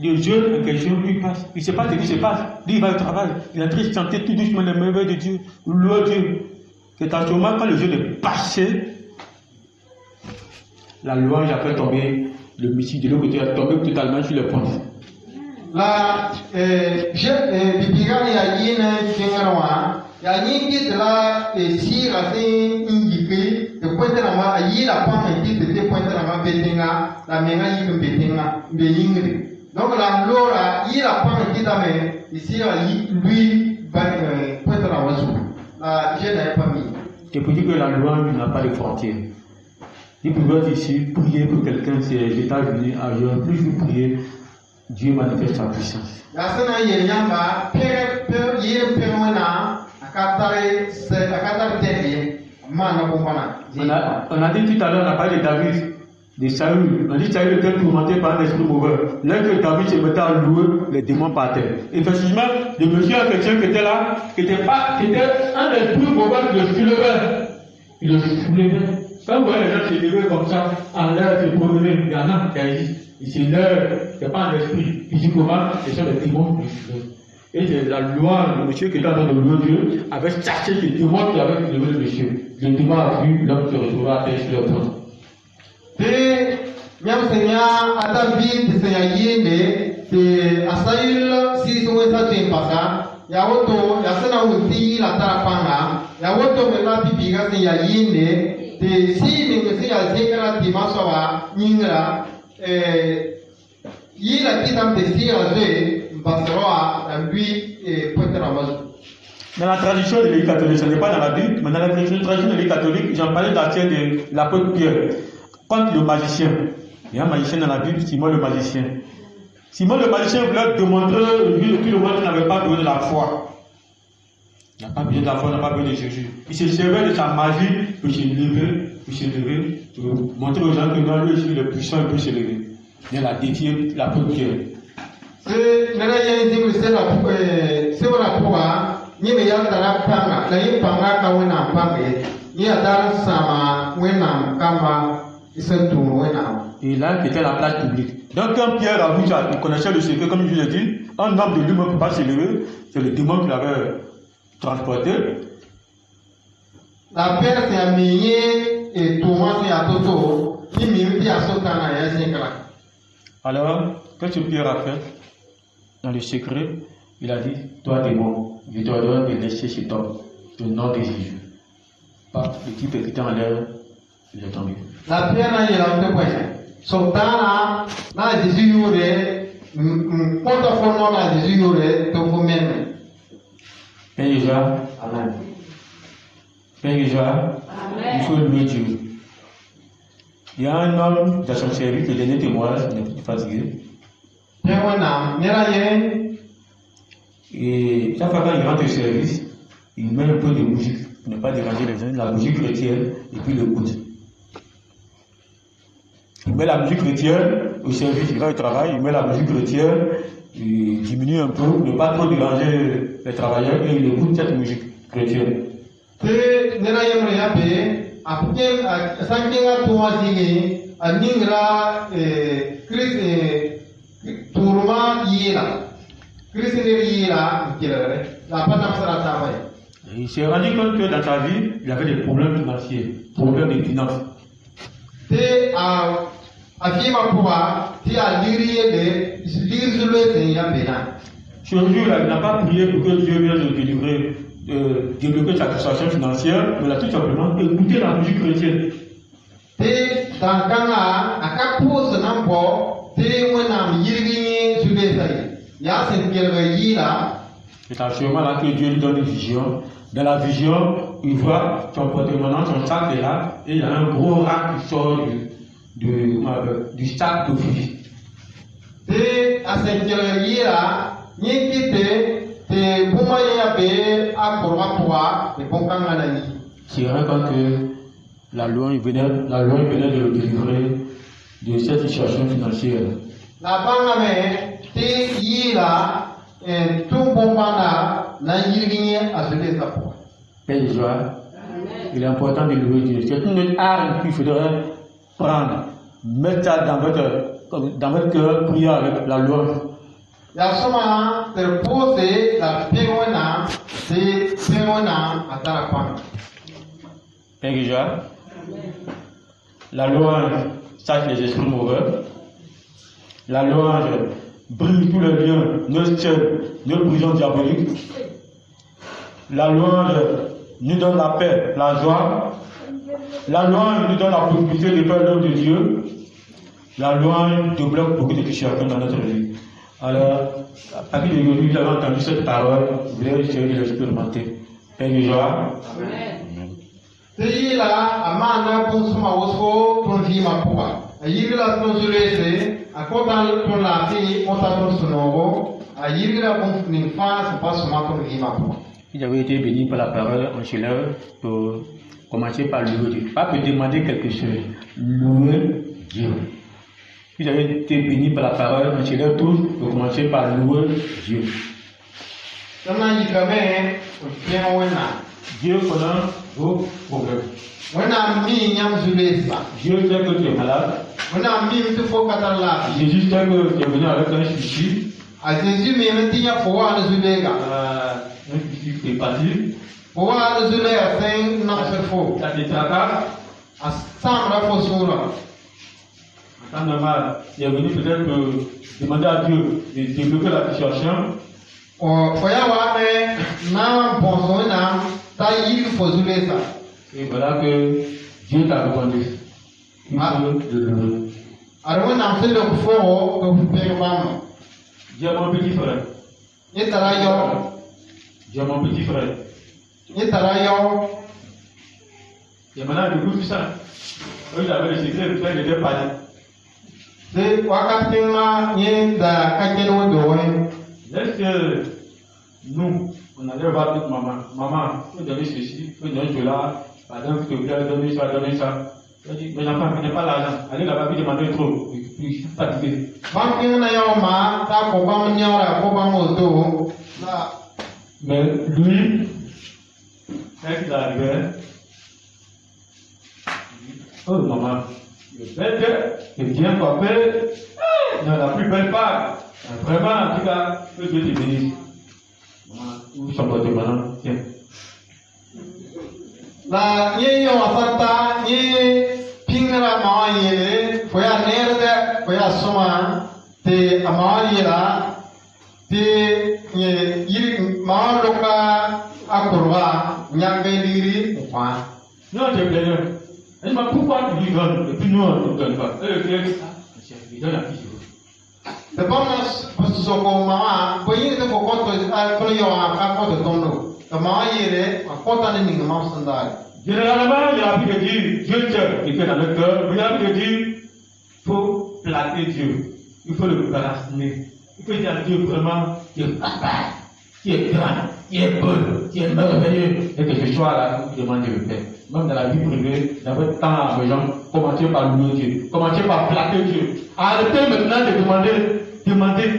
le jeune en question lui passe. Il ne sait pas ce qui se passe. Lui, il va au travail. Il est en train de chanter tout doucement les merveilles de Dieu. Louer Dieu. C'est à ce moment, quand le jeune est passé, la louange a fait tomber le missile de l'autre côté, a tombé totalement sur le pont. La Bibiga ya yina Kingawa, ya yingi de la Sira Indique, de Pointerama, a yila Pang et de Pointerama Betinga, la Menga Yikum Betinga, Beningri. Donc la Lora, yila Pang et Dame, ici lui, Pointerama, la je n'ai pas mis. C'est pour dire que la louange n'a pas de frontières. Il pouvait être ici, prier pour quelqu'un, c'est les États-Unis, ailleurs, plus vous priez, Dieu manifeste sa puissance. On a dit tout à l'heure, on a parlé de David, de Saül. On a dit que Saül était tourmenté par un esprit mauvais. Lorsque David se mettait à louer, les démons partaient. Effectivement, le monsieur en question qui était là, qui était un esprit mauvais qui le soulevait. Il le soulevait. Quand vous voyez les gens se lever comme ça, en l'air, se promener, il y en a qui agissent. C'est l'heure, ce n'est pas un esprit. Physiquement, ce sont les démons qui le soulèvent. Et c'est la loi, le monsieur qui était en train de louer Dieu, avait cherché les démons qui avaient soulevé le monsieur. Le démon a vu l'homme se retrouver à terre sur le pont. Et, même Seigneur, à David, Seigneur Yéné, à Saül, si son état est passé, Yawoto, Yasana Uti, la Tarapanga, Yawoto, Mela Bibiga, Seigneur Yéné, de si Seigneur Zékara, Dimasoa, Ningra, il a dit dans des sires, Basroa, lui, et Pointe Ramazou. Dans la tradition de l'Église catholique, ce n'est pas dans la Bible, mais dans la tradition de l'Église catholique, j'en parlais d'ailleurs de l'apôtre Pierre. Contre le magicien. Il y a un magicien dans la Bible, Simon le magicien. Simon le magicien voulait démontrer depuis le monde qu'il n'avait pas besoin de la foi. Il n'a pas besoin de la foi, il n'a pas besoin de Jésus. Il se servait de sa magie pour se lever, pour montrer aux gens que non, lui, le puissant, il peut se lever. Il a défié l'apôtre Pierre. C'est la foi. Ni me yal dara panga, la yi panga ka wena pange, ni adar sama wena kamba, isentu wena. Et là, c'était la place publique. Donc, quand Pierre a vu ça, il connaissait le secret, comme je l'ai dit, un homme de lui ne peut pas se lever, c'est le démon qui l'avait transporté. La Pierre s'est amené et Thomas s'est atoto, ni mimpi a sotana ya senkala. Alors, qu'est-ce que Pierre a fait? Dans le secret, il a dit, toi démon, je te donne de laisser cet homme, au nom de Jésus. Pas le type qui était en l'air, il est tombé. La Pierre n'a pas de point. Sotana, na Jésus yore, porte-fond na Jésus yore, te faut même. Père Jésus, Amen. Père Jésus, il faut louer Dieu. Il y a un homme dans son service, le dernier témoignage, il est fatigué. Père Wenam, n'ira rien. Et chaque fois quand il rentre au service, il met un peu de musique pour ne pas déranger les gens, la musique chrétienne, et puis le écoute. Il met la musique chrétienne au service, il va au travail, il met la musique chrétienne, il diminue un peu, ne pas trop déranger les travailleurs, et il écoute cette musique chrétienne. Il s'est rendu compte que dans sa vie, il avait des problèmes financiers, problèmes de finances. Ce jour-là, il n'a pas prié pour que Dieu vienne le délivrer, débloquer sa situation financière, mais il a tout simplement écouté la musique chrétienne. C'est à ce moment-là que Dieu lui donne une vision. Dans la vision, il voit son porte-monnaie, son sac est là, et il y a un gros rat qui sort du sac de vie. C'est vrai que la loi venait de le délivrer de cette situation financière. Père de joie, il est important de louer Dieu. C'est une arme qu'il faudrait prendre, mettre ça dans votre cœur, prier avec la loi. Père de joie, la louange chasse les esprits mauvais. La louange brise tous les liens, nos prisons diaboliques. La louange nous donne la paix, la joie. La louange nous donne la possibilité de faire l'œuvre de Dieu. La louange débloque beaucoup de situations dans notre vie. Alors, à partir d'aujourd'hui, nous avons entendu cette parole, vous voulez essayer de l'expérimenter. Père de joie. Amen. Si avez été béni par la parole, on se lève pour commencer par louer Dieu. Pas pour demander quelque chose. Louer Dieu. Si vous avez été béni par la parole, on se lève tous pour commencer par louer Dieu. Dieu connaît vos problèmes. Dieu sait que tu es malade. Jésus sait que tu es venu avec un souci. Un souci est parti. Ça te tracasse. En temps normal, il est venu peut-être demander à Dieu de débloquer la situation. Et voilà que Dieu t'a répondu. Il faut le louer. Dis à mon petit frère. J'ai mon petit frère. Ni tarayo. Et maintenant, du coup, tout ça. Eux, ils avaient le secret, le frère n'était pas là. De wakatinga ni da kakeno doe. Est-ce que nous, on allait voir notre maman. Maman, il faut donner ceci, il faut donner cela. Pardon, s'il te plaît, donner ça, donner ça. Elle dit, mais l'enfant, il n'a pas l'argent. Allez là-bas, puis demander trop. Je suis fatigué. Banking na yo ma ta ko bam nyora ko bam oto. La Mais lui, quand il arrivait, oh maman, le bête, c'est bien coiffé, dans la plus belle part. Vraiment, en tout cas, que Dieu te bénisse. Maman, où sont vos demandants? Tiens. la ye yo asata ye pingara ma ye ko ya nerde ko ya soma te ama ye la te ye yiri ma loka akurwa nyangai diri kwa. Non, je plains. Elle dit, pourquoi tu lui donnes et puis nous, on ne donne pas? Elle dit, il donne à qui je veux. The bonus was so go mama, but you go go to yo a ko to tondo. The ma yere a ko ta ni ma sandai. Généralement, il a appris de dire Dieu t'aime et que dans le cœur, il a appris de dire il faut placer Dieu, il faut le bassiner, il faut dire à Dieu vraiment qui est papa, qui est grand, qui est beau, qui est merveilleux, et que je sois là pour demander le Père. Même dans la vie privée, dans votre temps à gens, commencez par louer Dieu, commencez par flatter Dieu. Arrêtez maintenant de demander,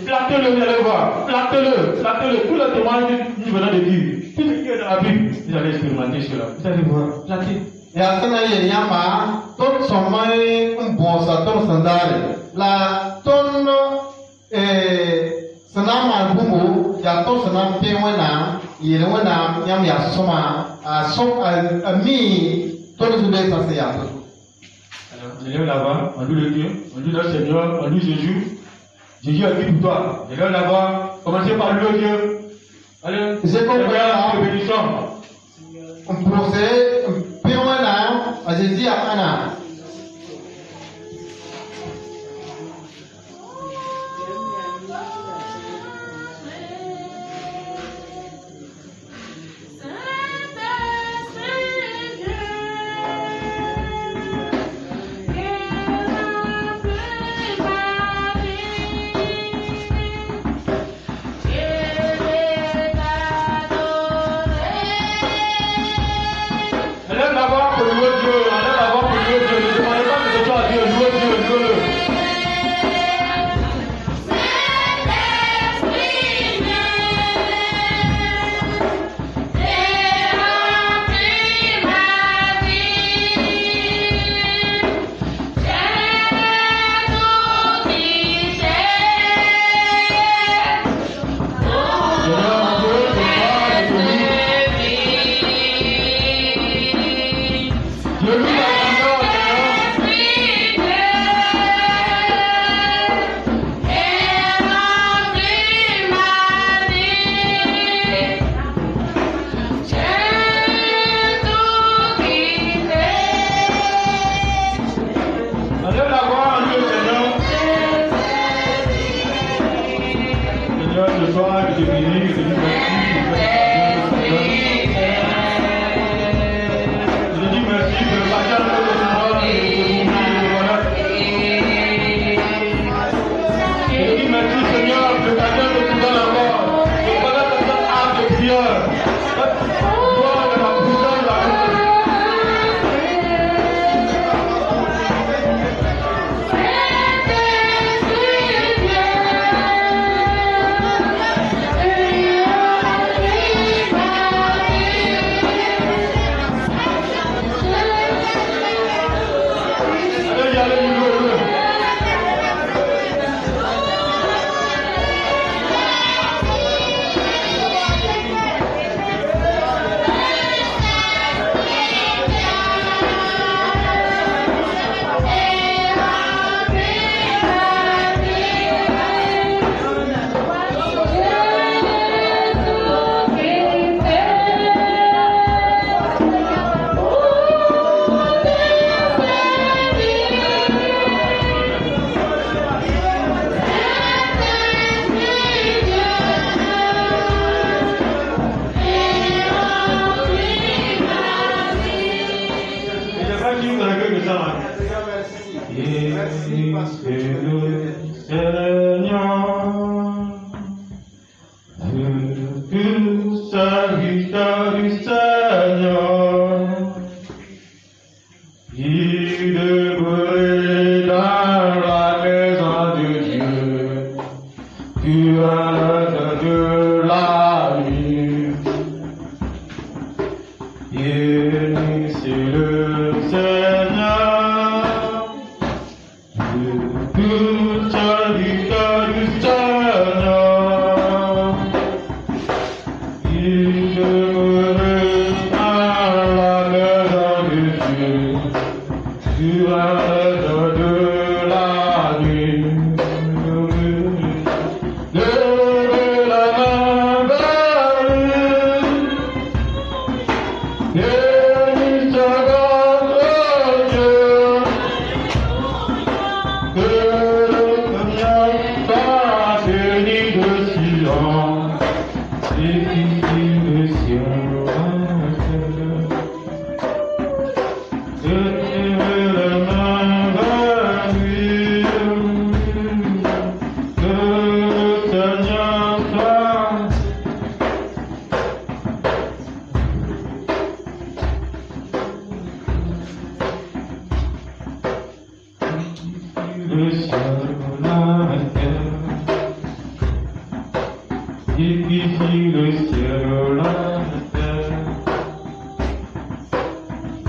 flattez-le, vous allez voir, flattez-le, tout le témoignage nous venons de dire. Tout ce qui est dans la Bible, vous allez expérimenter cela. Vous allez voir, flattez. Ya sana ye yama ton somai bon sa ton sandale. La ton sanama bumu ya ton sanam pe wana yele wana yam ya soma a som a mi ton zube sa se ya to. Alors, on élève là-bas, on loue le Dieu, on loue le Seigneur, on loue Jésus. Jésus a dit pour toi, élève là-bas, commencez par louer Dieu. Allez, C'est comme ça. bénédiction. Un procès pe wana a Jésus a ana. Allez là-bas pour louer Dieu, allez là-bas pour louer Dieu. Ne demandez pas de toi à Dieu, louez Dieu, louez-le. Ce soir, je te bénis, je te dis merci, je te dis merci pour le partage Quelqu'un qui vous recueille de ça. Et c'est le Seigneur, le serviteur du Seigneur, il est dans la maison de Dieu, tu as de la vie. Et c'est le Seigneur, le serviteur du Seigneur, il est dans la maison de Dieu, tu as de la vie. Levez la main vers lui, bénisse votre Dieu, que le Seigneur soit béni de Sion, et ici de Sion. Levez la main vers lui, que le Seigneur soit. Le ciel, la terre, édifie le ciel, la terre,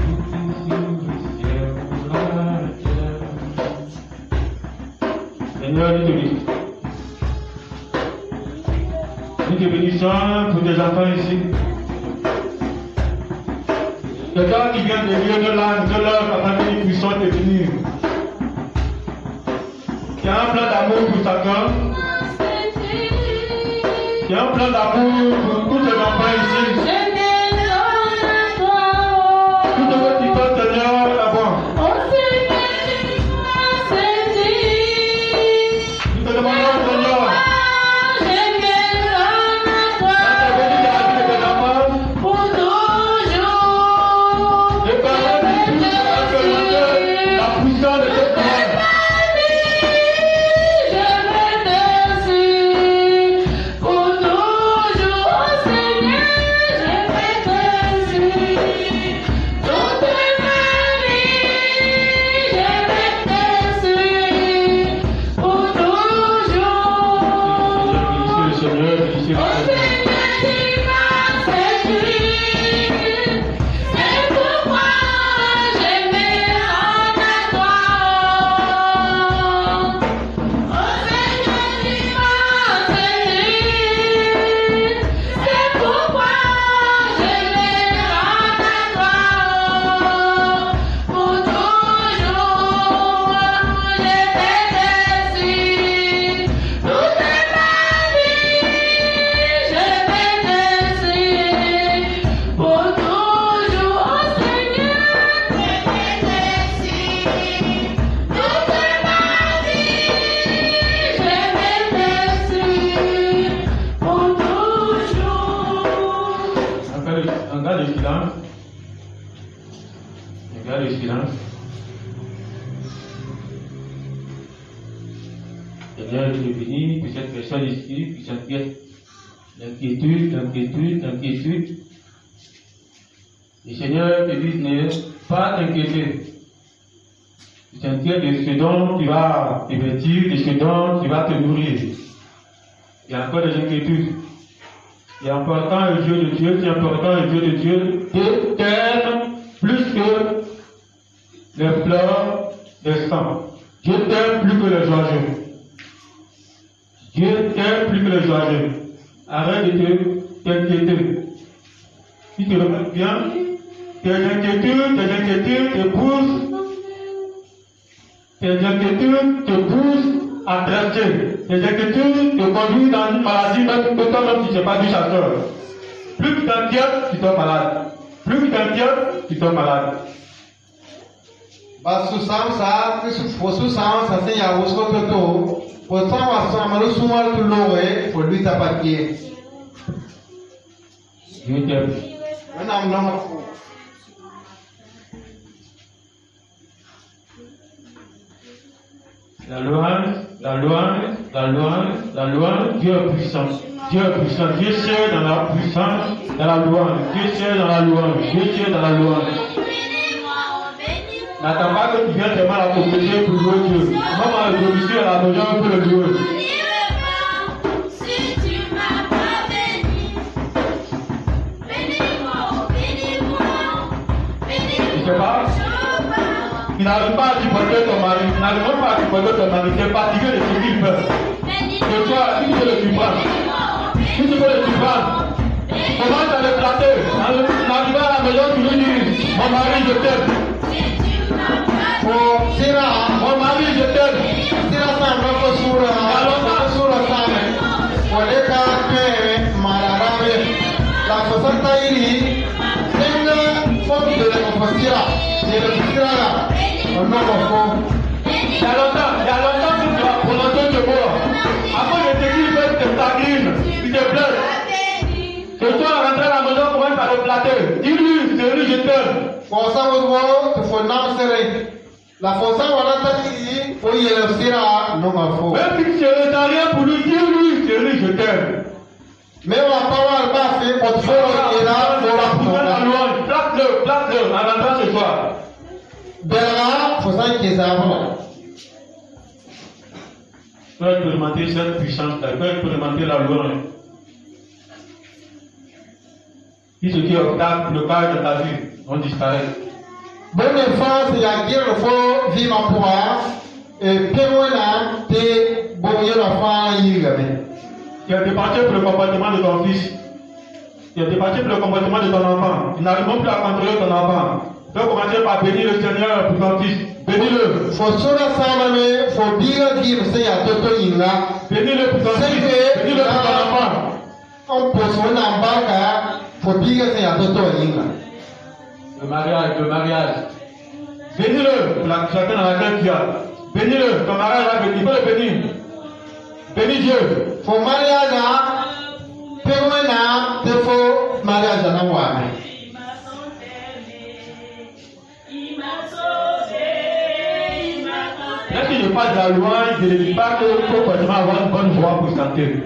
édifie le ciel, la terre. Seigneur, nous te bénissons pour tes enfants ici. Quelqu'un qui vient de lieu de l'âme, de l'œuvre, afin que nous puissions te bénir. Il y a un plan d'amour pour chacun. Il y a un plan d'amour pour tous les enfants ici. Tout ce que tu peux, Seigneur, avoir. Nous te demandons, Seigneur, la puissance de cette parole. Regarde le silence. Seigneur, je te bénis pour cette personne ici, pour cette pièce. L'inquiétude. Le Seigneur te dit, ne pas t'inquiéter. Tu t'inquiètes de ce dont tu vas te vêtir, de ce dont tu vas te nourrir. Il y a encore des inquiétudes. Il est important le Dieu de Dieu, c'est important le Dieu de Dieu de t'aime plus que les fleurs des sang. Dieu t'aime plus que les oiseaux. Dieu t'aime plus que les oiseaux. Arrête de t'inquiéter. Si tu remarques bien, tes inquiétudes te poussent. Tes inquiétudes te poussent à traiter. Tes inquiétudes te conduisent dans une maladie même que toi-même tu ne sais pas du chasseur. Plus tu t'inquiètes, tu tombes malade. Plus tu t'inquiètes, tu tombes malade. Basusam sa, fosusam sa se ya wosko toto. Posam wasam malu sumal tulowe, for lui tapakie. Dieu t'aime. Manam no. La louange, la louange, la louange, la louange. Dieu est puissant. Dieu est puissant. Dieu sert dans la puissance, dans la louange. Dieu sert dans la louange. Dieu sert dans la louange. N'attends pas que tu viennes tellement la propriété pour louer Dieu. Maman, je suis à la maison pour le louer. Je sais pas. Il n'arrive pas à supporter ton mari. Il n'arrive pas à supporter ton mari. Tu es fatigué de ce qu'il fait. Et toi, qui peut le supporter? Qui peut le supporter? Comment t'as le platé? N'arrive pas à la maison, tu lui dis, mon mari, je t'aime. Mon mari, je t'aime. Il y a longtemps que tu as prononcé ce mot. Après, je te dis que tu t'agrines, tu te plains. Ce soir, rentré à la maison, commence à le plater. Dis-lui, c'est lui, je t'aime. La force Même si tu n'as rien pour lui, dis-lui, c'est lui, je t'aime. Mais on va pas faire pour toi et là, pour la louange. Place-le, en rentrant ce soir. Bella, faut ça qu'ils avons. Tu peux expérimenter cette puissance-là, tu peux expérimenter la louange. Si ce qui obstacle le cadre de ta vie, on disparaît. Bonne enfance, il y a bien le faux vivre en pouvoir. Et pémoina, t'es bon, il y a la fin, il y a Tu as départi pour le comportement de ton fils. Tu as départi pour le comportement de ton enfant. Tu n'arrives même plus à contrôler ton enfant. Tu peux commencer par bénir le Seigneur pour ton fils. Bénis-le. Faut sur la salle, faut bien dire, c'est à Toto Inga. Bénis-le pour ton fils. Bénis-le pour ton enfant. On peut se faire un barca, faut bien c'est à Toto Inga. Le mariage. Bénis-le pour la chacun dans laquelle tu as. Bénis-le. Ton mariage, il faut le bénir. Bénis Dieu. Faut mariage, pémoina, te faut mariage à la Quand je parle de la louange, je ne dis pas qu'il faut forcément avoir une bonne voix pour chanter.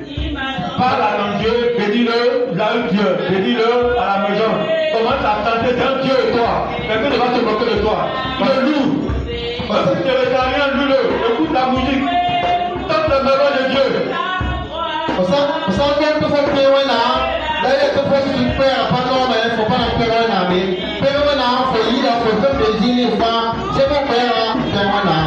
Parle à ton Dieu, bénis-le, là où Dieu, bénis-le à la maison. Commence à chanter d'un Dieu et toi. Quelqu'un ne va se moquer de toi. Le loue. Parce que tu ne retiens rien, loue-le. Écoute la musique. Tente le melon de Dieu. Pour ça, il faut pémoina. Là, il faut super, pas non, mais il ne faut pas la pémoina. Mais pémoina, il faut y aller, il faut faire des dîners, c'est pas pémoina.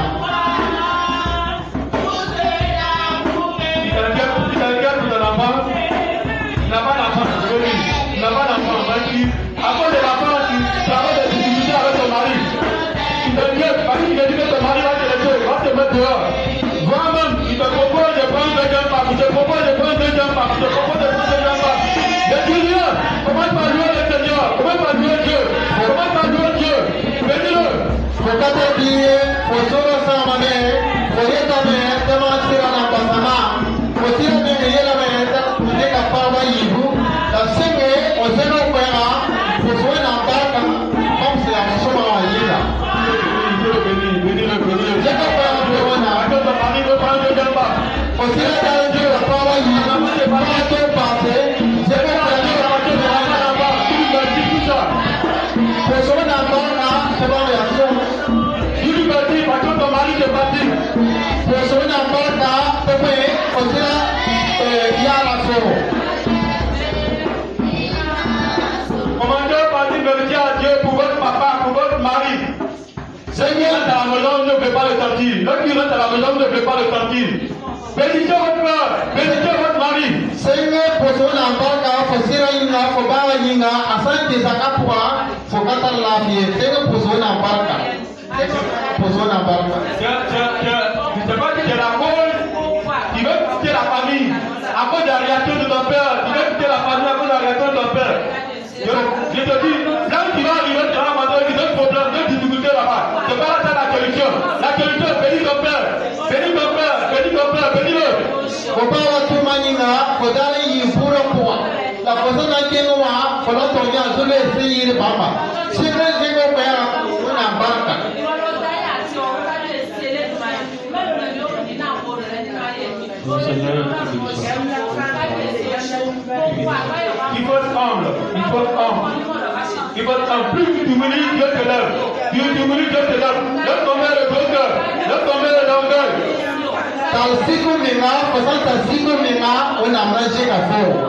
Après de l'enfant, tu travailles des difficultés avec ton mari. Tu t'inquiètes parce qu'il te dit que ton mari va te laisser, va te mettre dehors. Toi-même, il te propose de prendre un deuxième pas, il te propose de prendre un deuxième pas, il te propose de prendre un deuxième pas. Mais tu dis rien, commence par louer le Seigneur, commence par louer Dieu, commence par louer Dieu. Bénis-le. Faut pas t'oublier, faut sauver ça, ma mère, faut y être mère, tellement tirer dans la bassama, faut tirer de l'île la mère, faut dire qu'à part va y vous, la semaine, on s'est mis au père. Commandeur, parti vérifier à Dieu pour votre papa, pour votre mari. Ceux qui rentrent à la maison ne veulent pas le sentir. Ceux qui rentrent à la maison ne veulent pas le sentir. Bénissez votre père, bénissez votre mari. Seigneur, pour son embarque, faut tirer une fois, faut pas une fois, afin que ça capte, faut qu'attendre la vie. Seigneur, pour son embarque. Pour son embarque. Je ne sais pas si c'est la cause qui veut quitter la famille à cause de la réaction de ton père. Tu veux quitter la famille à cause de la réaction de ton père. Je te dis, là où tu vas arriver, tu vas avoir des problèmes, des difficultés là-bas. C'est pas là la solution. La solution, bénis ton père. Bénis ton père, bénis ton père, bénis-le. Faut pas avoir tout maniga, faut d'aller y pour un point. La personne qui est noire, faut l'entendre bien, je vais essayer de papa. Si je vais essayer de faire, on embarque. Il va en plus tu t'humilies, Dieu te lève. Tu t'humilies, Dieu te lève. Laisse tomber le bloqueur. Laisse tomber le l'orgueil.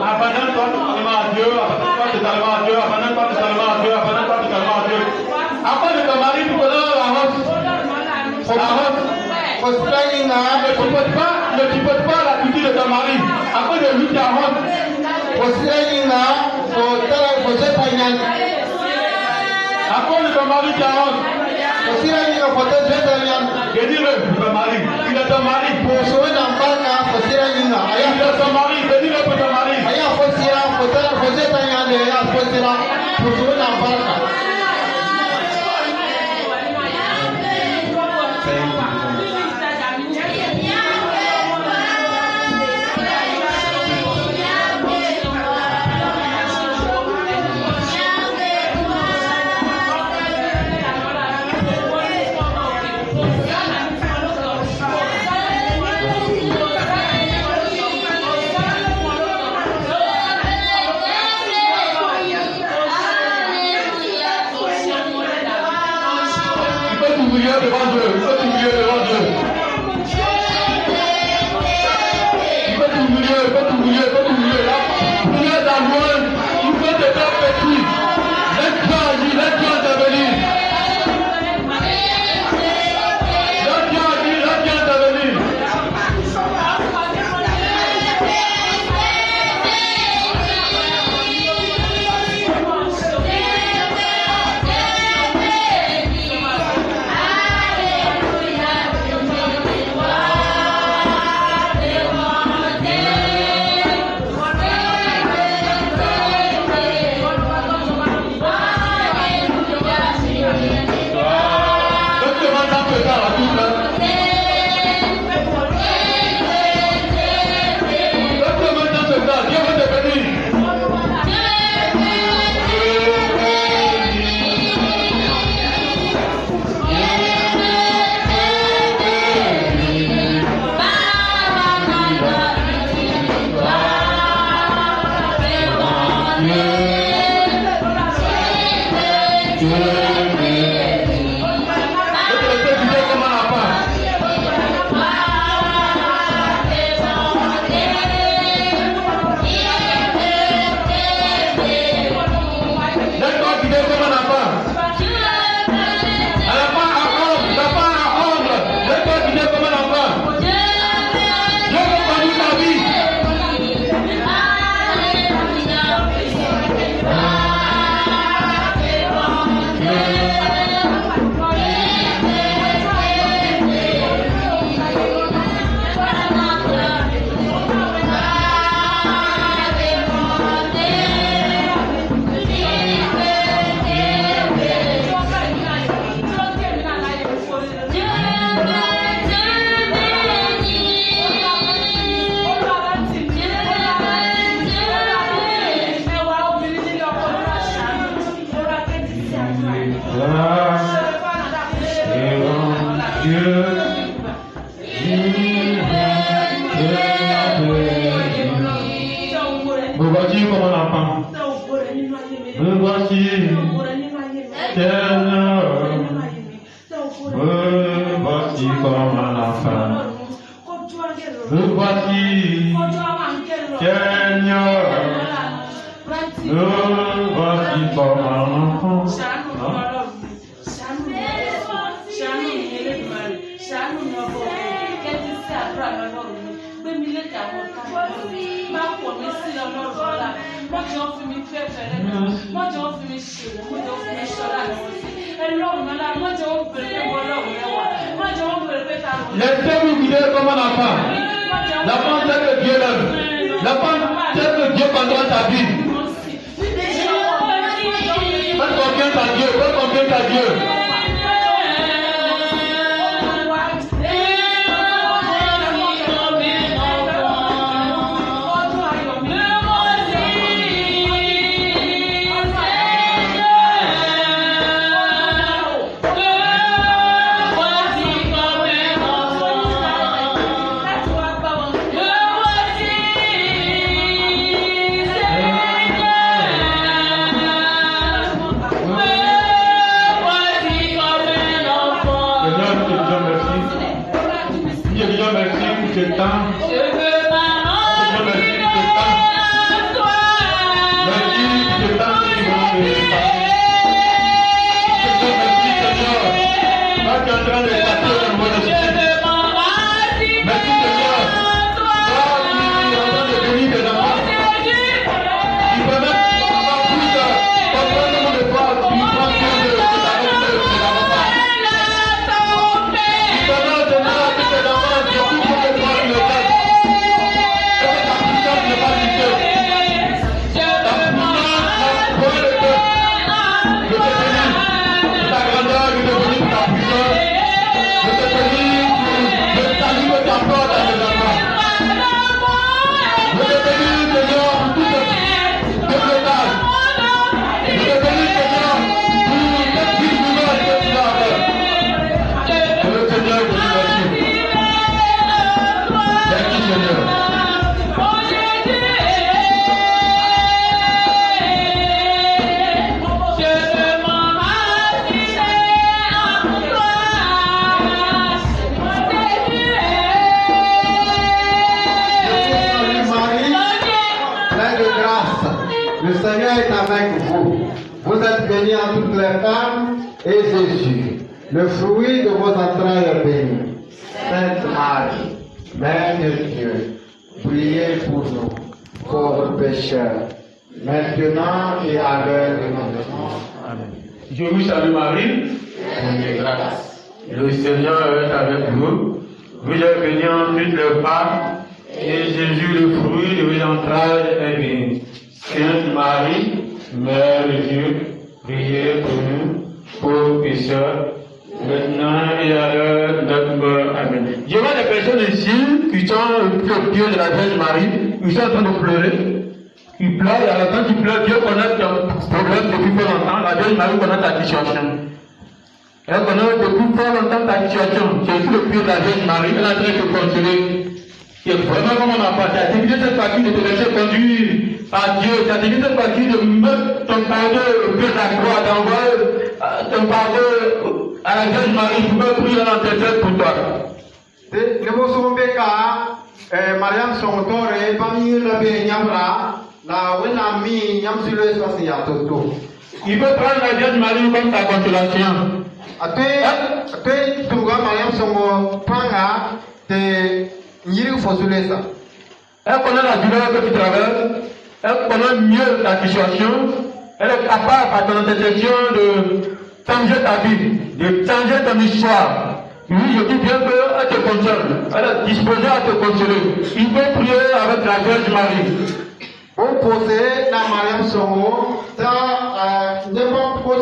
Abandonne-toi totalement à Dieu. Abandonne-toi totalement à Dieu. Abandonne-toi totalement à Dieu. Abandonne-toi totalement à Dieu. Après de ton mari, tu connais la honte. La honte. Ne supporte pas l'attitude de ton mari. Après de lui, tu as honte. Après de ton mari, tu as honte. Je dis le mari. Il est ton mari. Il est ton mari. Je dis le pour ton mari. Devant Dieu, il faut t'humilier devant Dieu. Il faut t'humilier, il faut t'humilier, il faut t'humilier. La prière d'amour, il faut te faire petit. Laisse-toi agir, laisse-toi intervenir. Laisse-toi agir, laisse-toi intervenir. Me voici comme un enfant. Me voici, Seigneur. Me voici comme un enfant. Me voici, Seigneur. Me voici comme un enfant. Laissez-vous guider comme un enfant. L'enfant tel que Dieu l'aime. L'enfant tel que Dieu pendant ta vie. Faites confiance à Dieu. Faites confiance à Dieu. bénie entre toutes les femmes, et Jésus, le fruit de vos entrailles est béni. Sainte Marie, Mère de Dieu, priez pour nous, pauvres pécheurs, maintenant et à l'heure de notre mort. Amen. Je vous salue Marie, Pleine de grâce. le Seigneur est avec vous. Vous êtes bénie entre toutes les femmes, et Jésus, le fruit de vos entrailles, est béni. Sainte Marie, Mère de Dieu, priez pour nous, pauvres pécheurs, maintenant et à l'heure de notre mort. Amen. Je vois des personnes ici qui sont au pied de la Vierge Marie, qui sont en train de pleurer, qui pleurent, et à la fin qui pleurent, Dieu connaît ton problème depuis fort longtemps, la Vierge Marie connaît ta situation. Elle connaît depuis fort longtemps ta situation. Tu es sur le pied de la Vierge Marie, elle est en train de te consoler. Et vraiment, comme on n'a pas, tu as décidé cette partie de te laisser conduire à Dieu, tu as décidé cette partie de mettre ton pardon au pied de la croix, d'envoyer ton pardon à la Vierge Marie pour me prier dans tes têtes pour toi. Ne vous souvenez pas, Mariam Songotore, parmi la Nyamra, la Wenami, Nyamsule, ça c'est à Toto. Il peut prendre la Vierge Marie comme sa consolation. Après, tu vois Mariam Songo, Panga, te Nyiri Fosulesa. Elle connaît la douleur que tu traverses, elle connaît mieux ta situation, elle est capable à ton intercession de changer ta vie, de changer ton histoire. Oui, je dis bien qu'elle te console, elle est disposée à te consoler. Il peut prier avec la Vierge Marie. Pour poser la Mariam Songo, ça, n'importe quoi,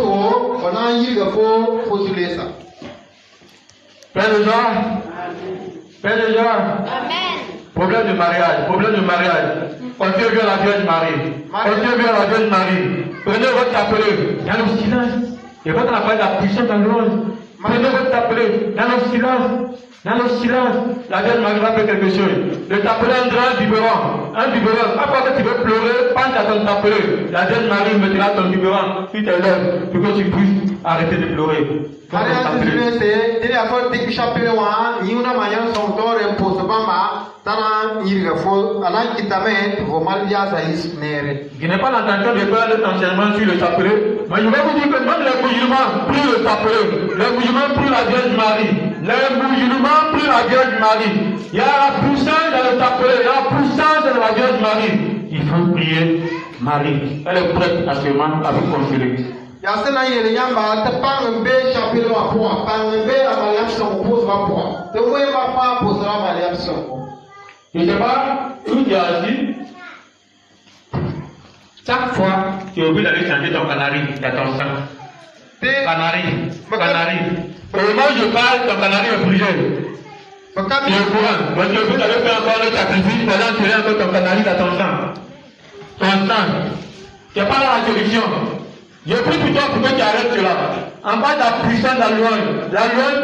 on a eu le faux Fosulesa. Père de joie, Père de joie. Amen. Problème de mariage, problème de mariage. Continuez vers la Vierge Marie. Continuez vers la Vierge Marie. Prenez votre chapelet dans le silence. Et votre appel la puissance en louange. Prenez votre chapelet dans le silence. Dans le silence, la Vierge Marie va faire quelque chose. Le chapelet un biberon. Un biberon. Après que tu veux pleurer, pense à ton chapelet. La Vierge Marie mettra ton biberon sur tes lèvres pour que tu puisses arrêter de pleurer. Mariam Songotore, c'est la fois que tu chapelet, ni une Mariam Songotore, pour ce moment, Tana Nyiri Fo, Alain Kitame, vos mariages à Isnere. Je n'ai pas l'intention de faire l'enseignement sur le chapelet, mais je vais vous dire que même les musulmans prient le chapelet, les musulmans prient la Vierge Marie, les musulmans prient la Vierge Marie. Il y a la puissance dans le chapelet, il y a la puissance dans la Vierge Marie. Il faut prier Marie. Elle est prête actuellement à vous consoler. Yasena yele yamba te pang be chapelet wa poa, pang be la Mariam Songo pose wa poa. Te moué ma pas posera Mariam Songo. Je ne sais pas où tu as dit. Chaque fois, tu es obligé d'aller changer ton canari dans ton sang. Canari. Au moment où je parle, ton canari est brûlé. Tu es au courant. Donc tu es obligé d'aller faire encore le sacrifice pendant que tu as encore ton canari dans ton sang. Ton sang. Tu n'es pas dans la solution. Je prie plutôt pour que tu arrêtes cela. En bas de la puissance de la louange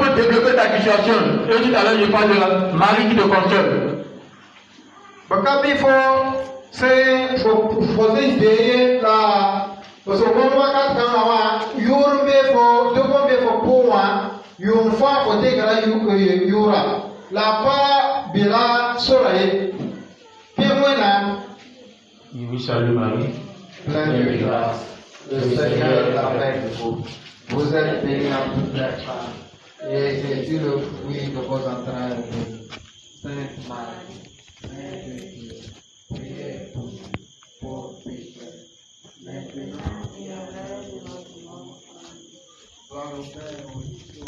peut débloquer ta situation. Et tout à l'heure, je parle de la Marie qui te console. Bakabi faut essayer la parce que on va quand awa yurbe faut de combien faut pour moi yum fois faut te gara yura la pa bila soraye pemona. Je vous salue Marie. Pleine de grâce, le Seigneur est avec vous. Vous êtes bénie entre toutes les femmes, et Jésus le fruit de vos entrailles est béni. Sainte Marie, Mère de Dieu, priez pour nous, pauvres pécheurs, maintenant et à l'heure de notre mort. Gloire au Père, au Fils et au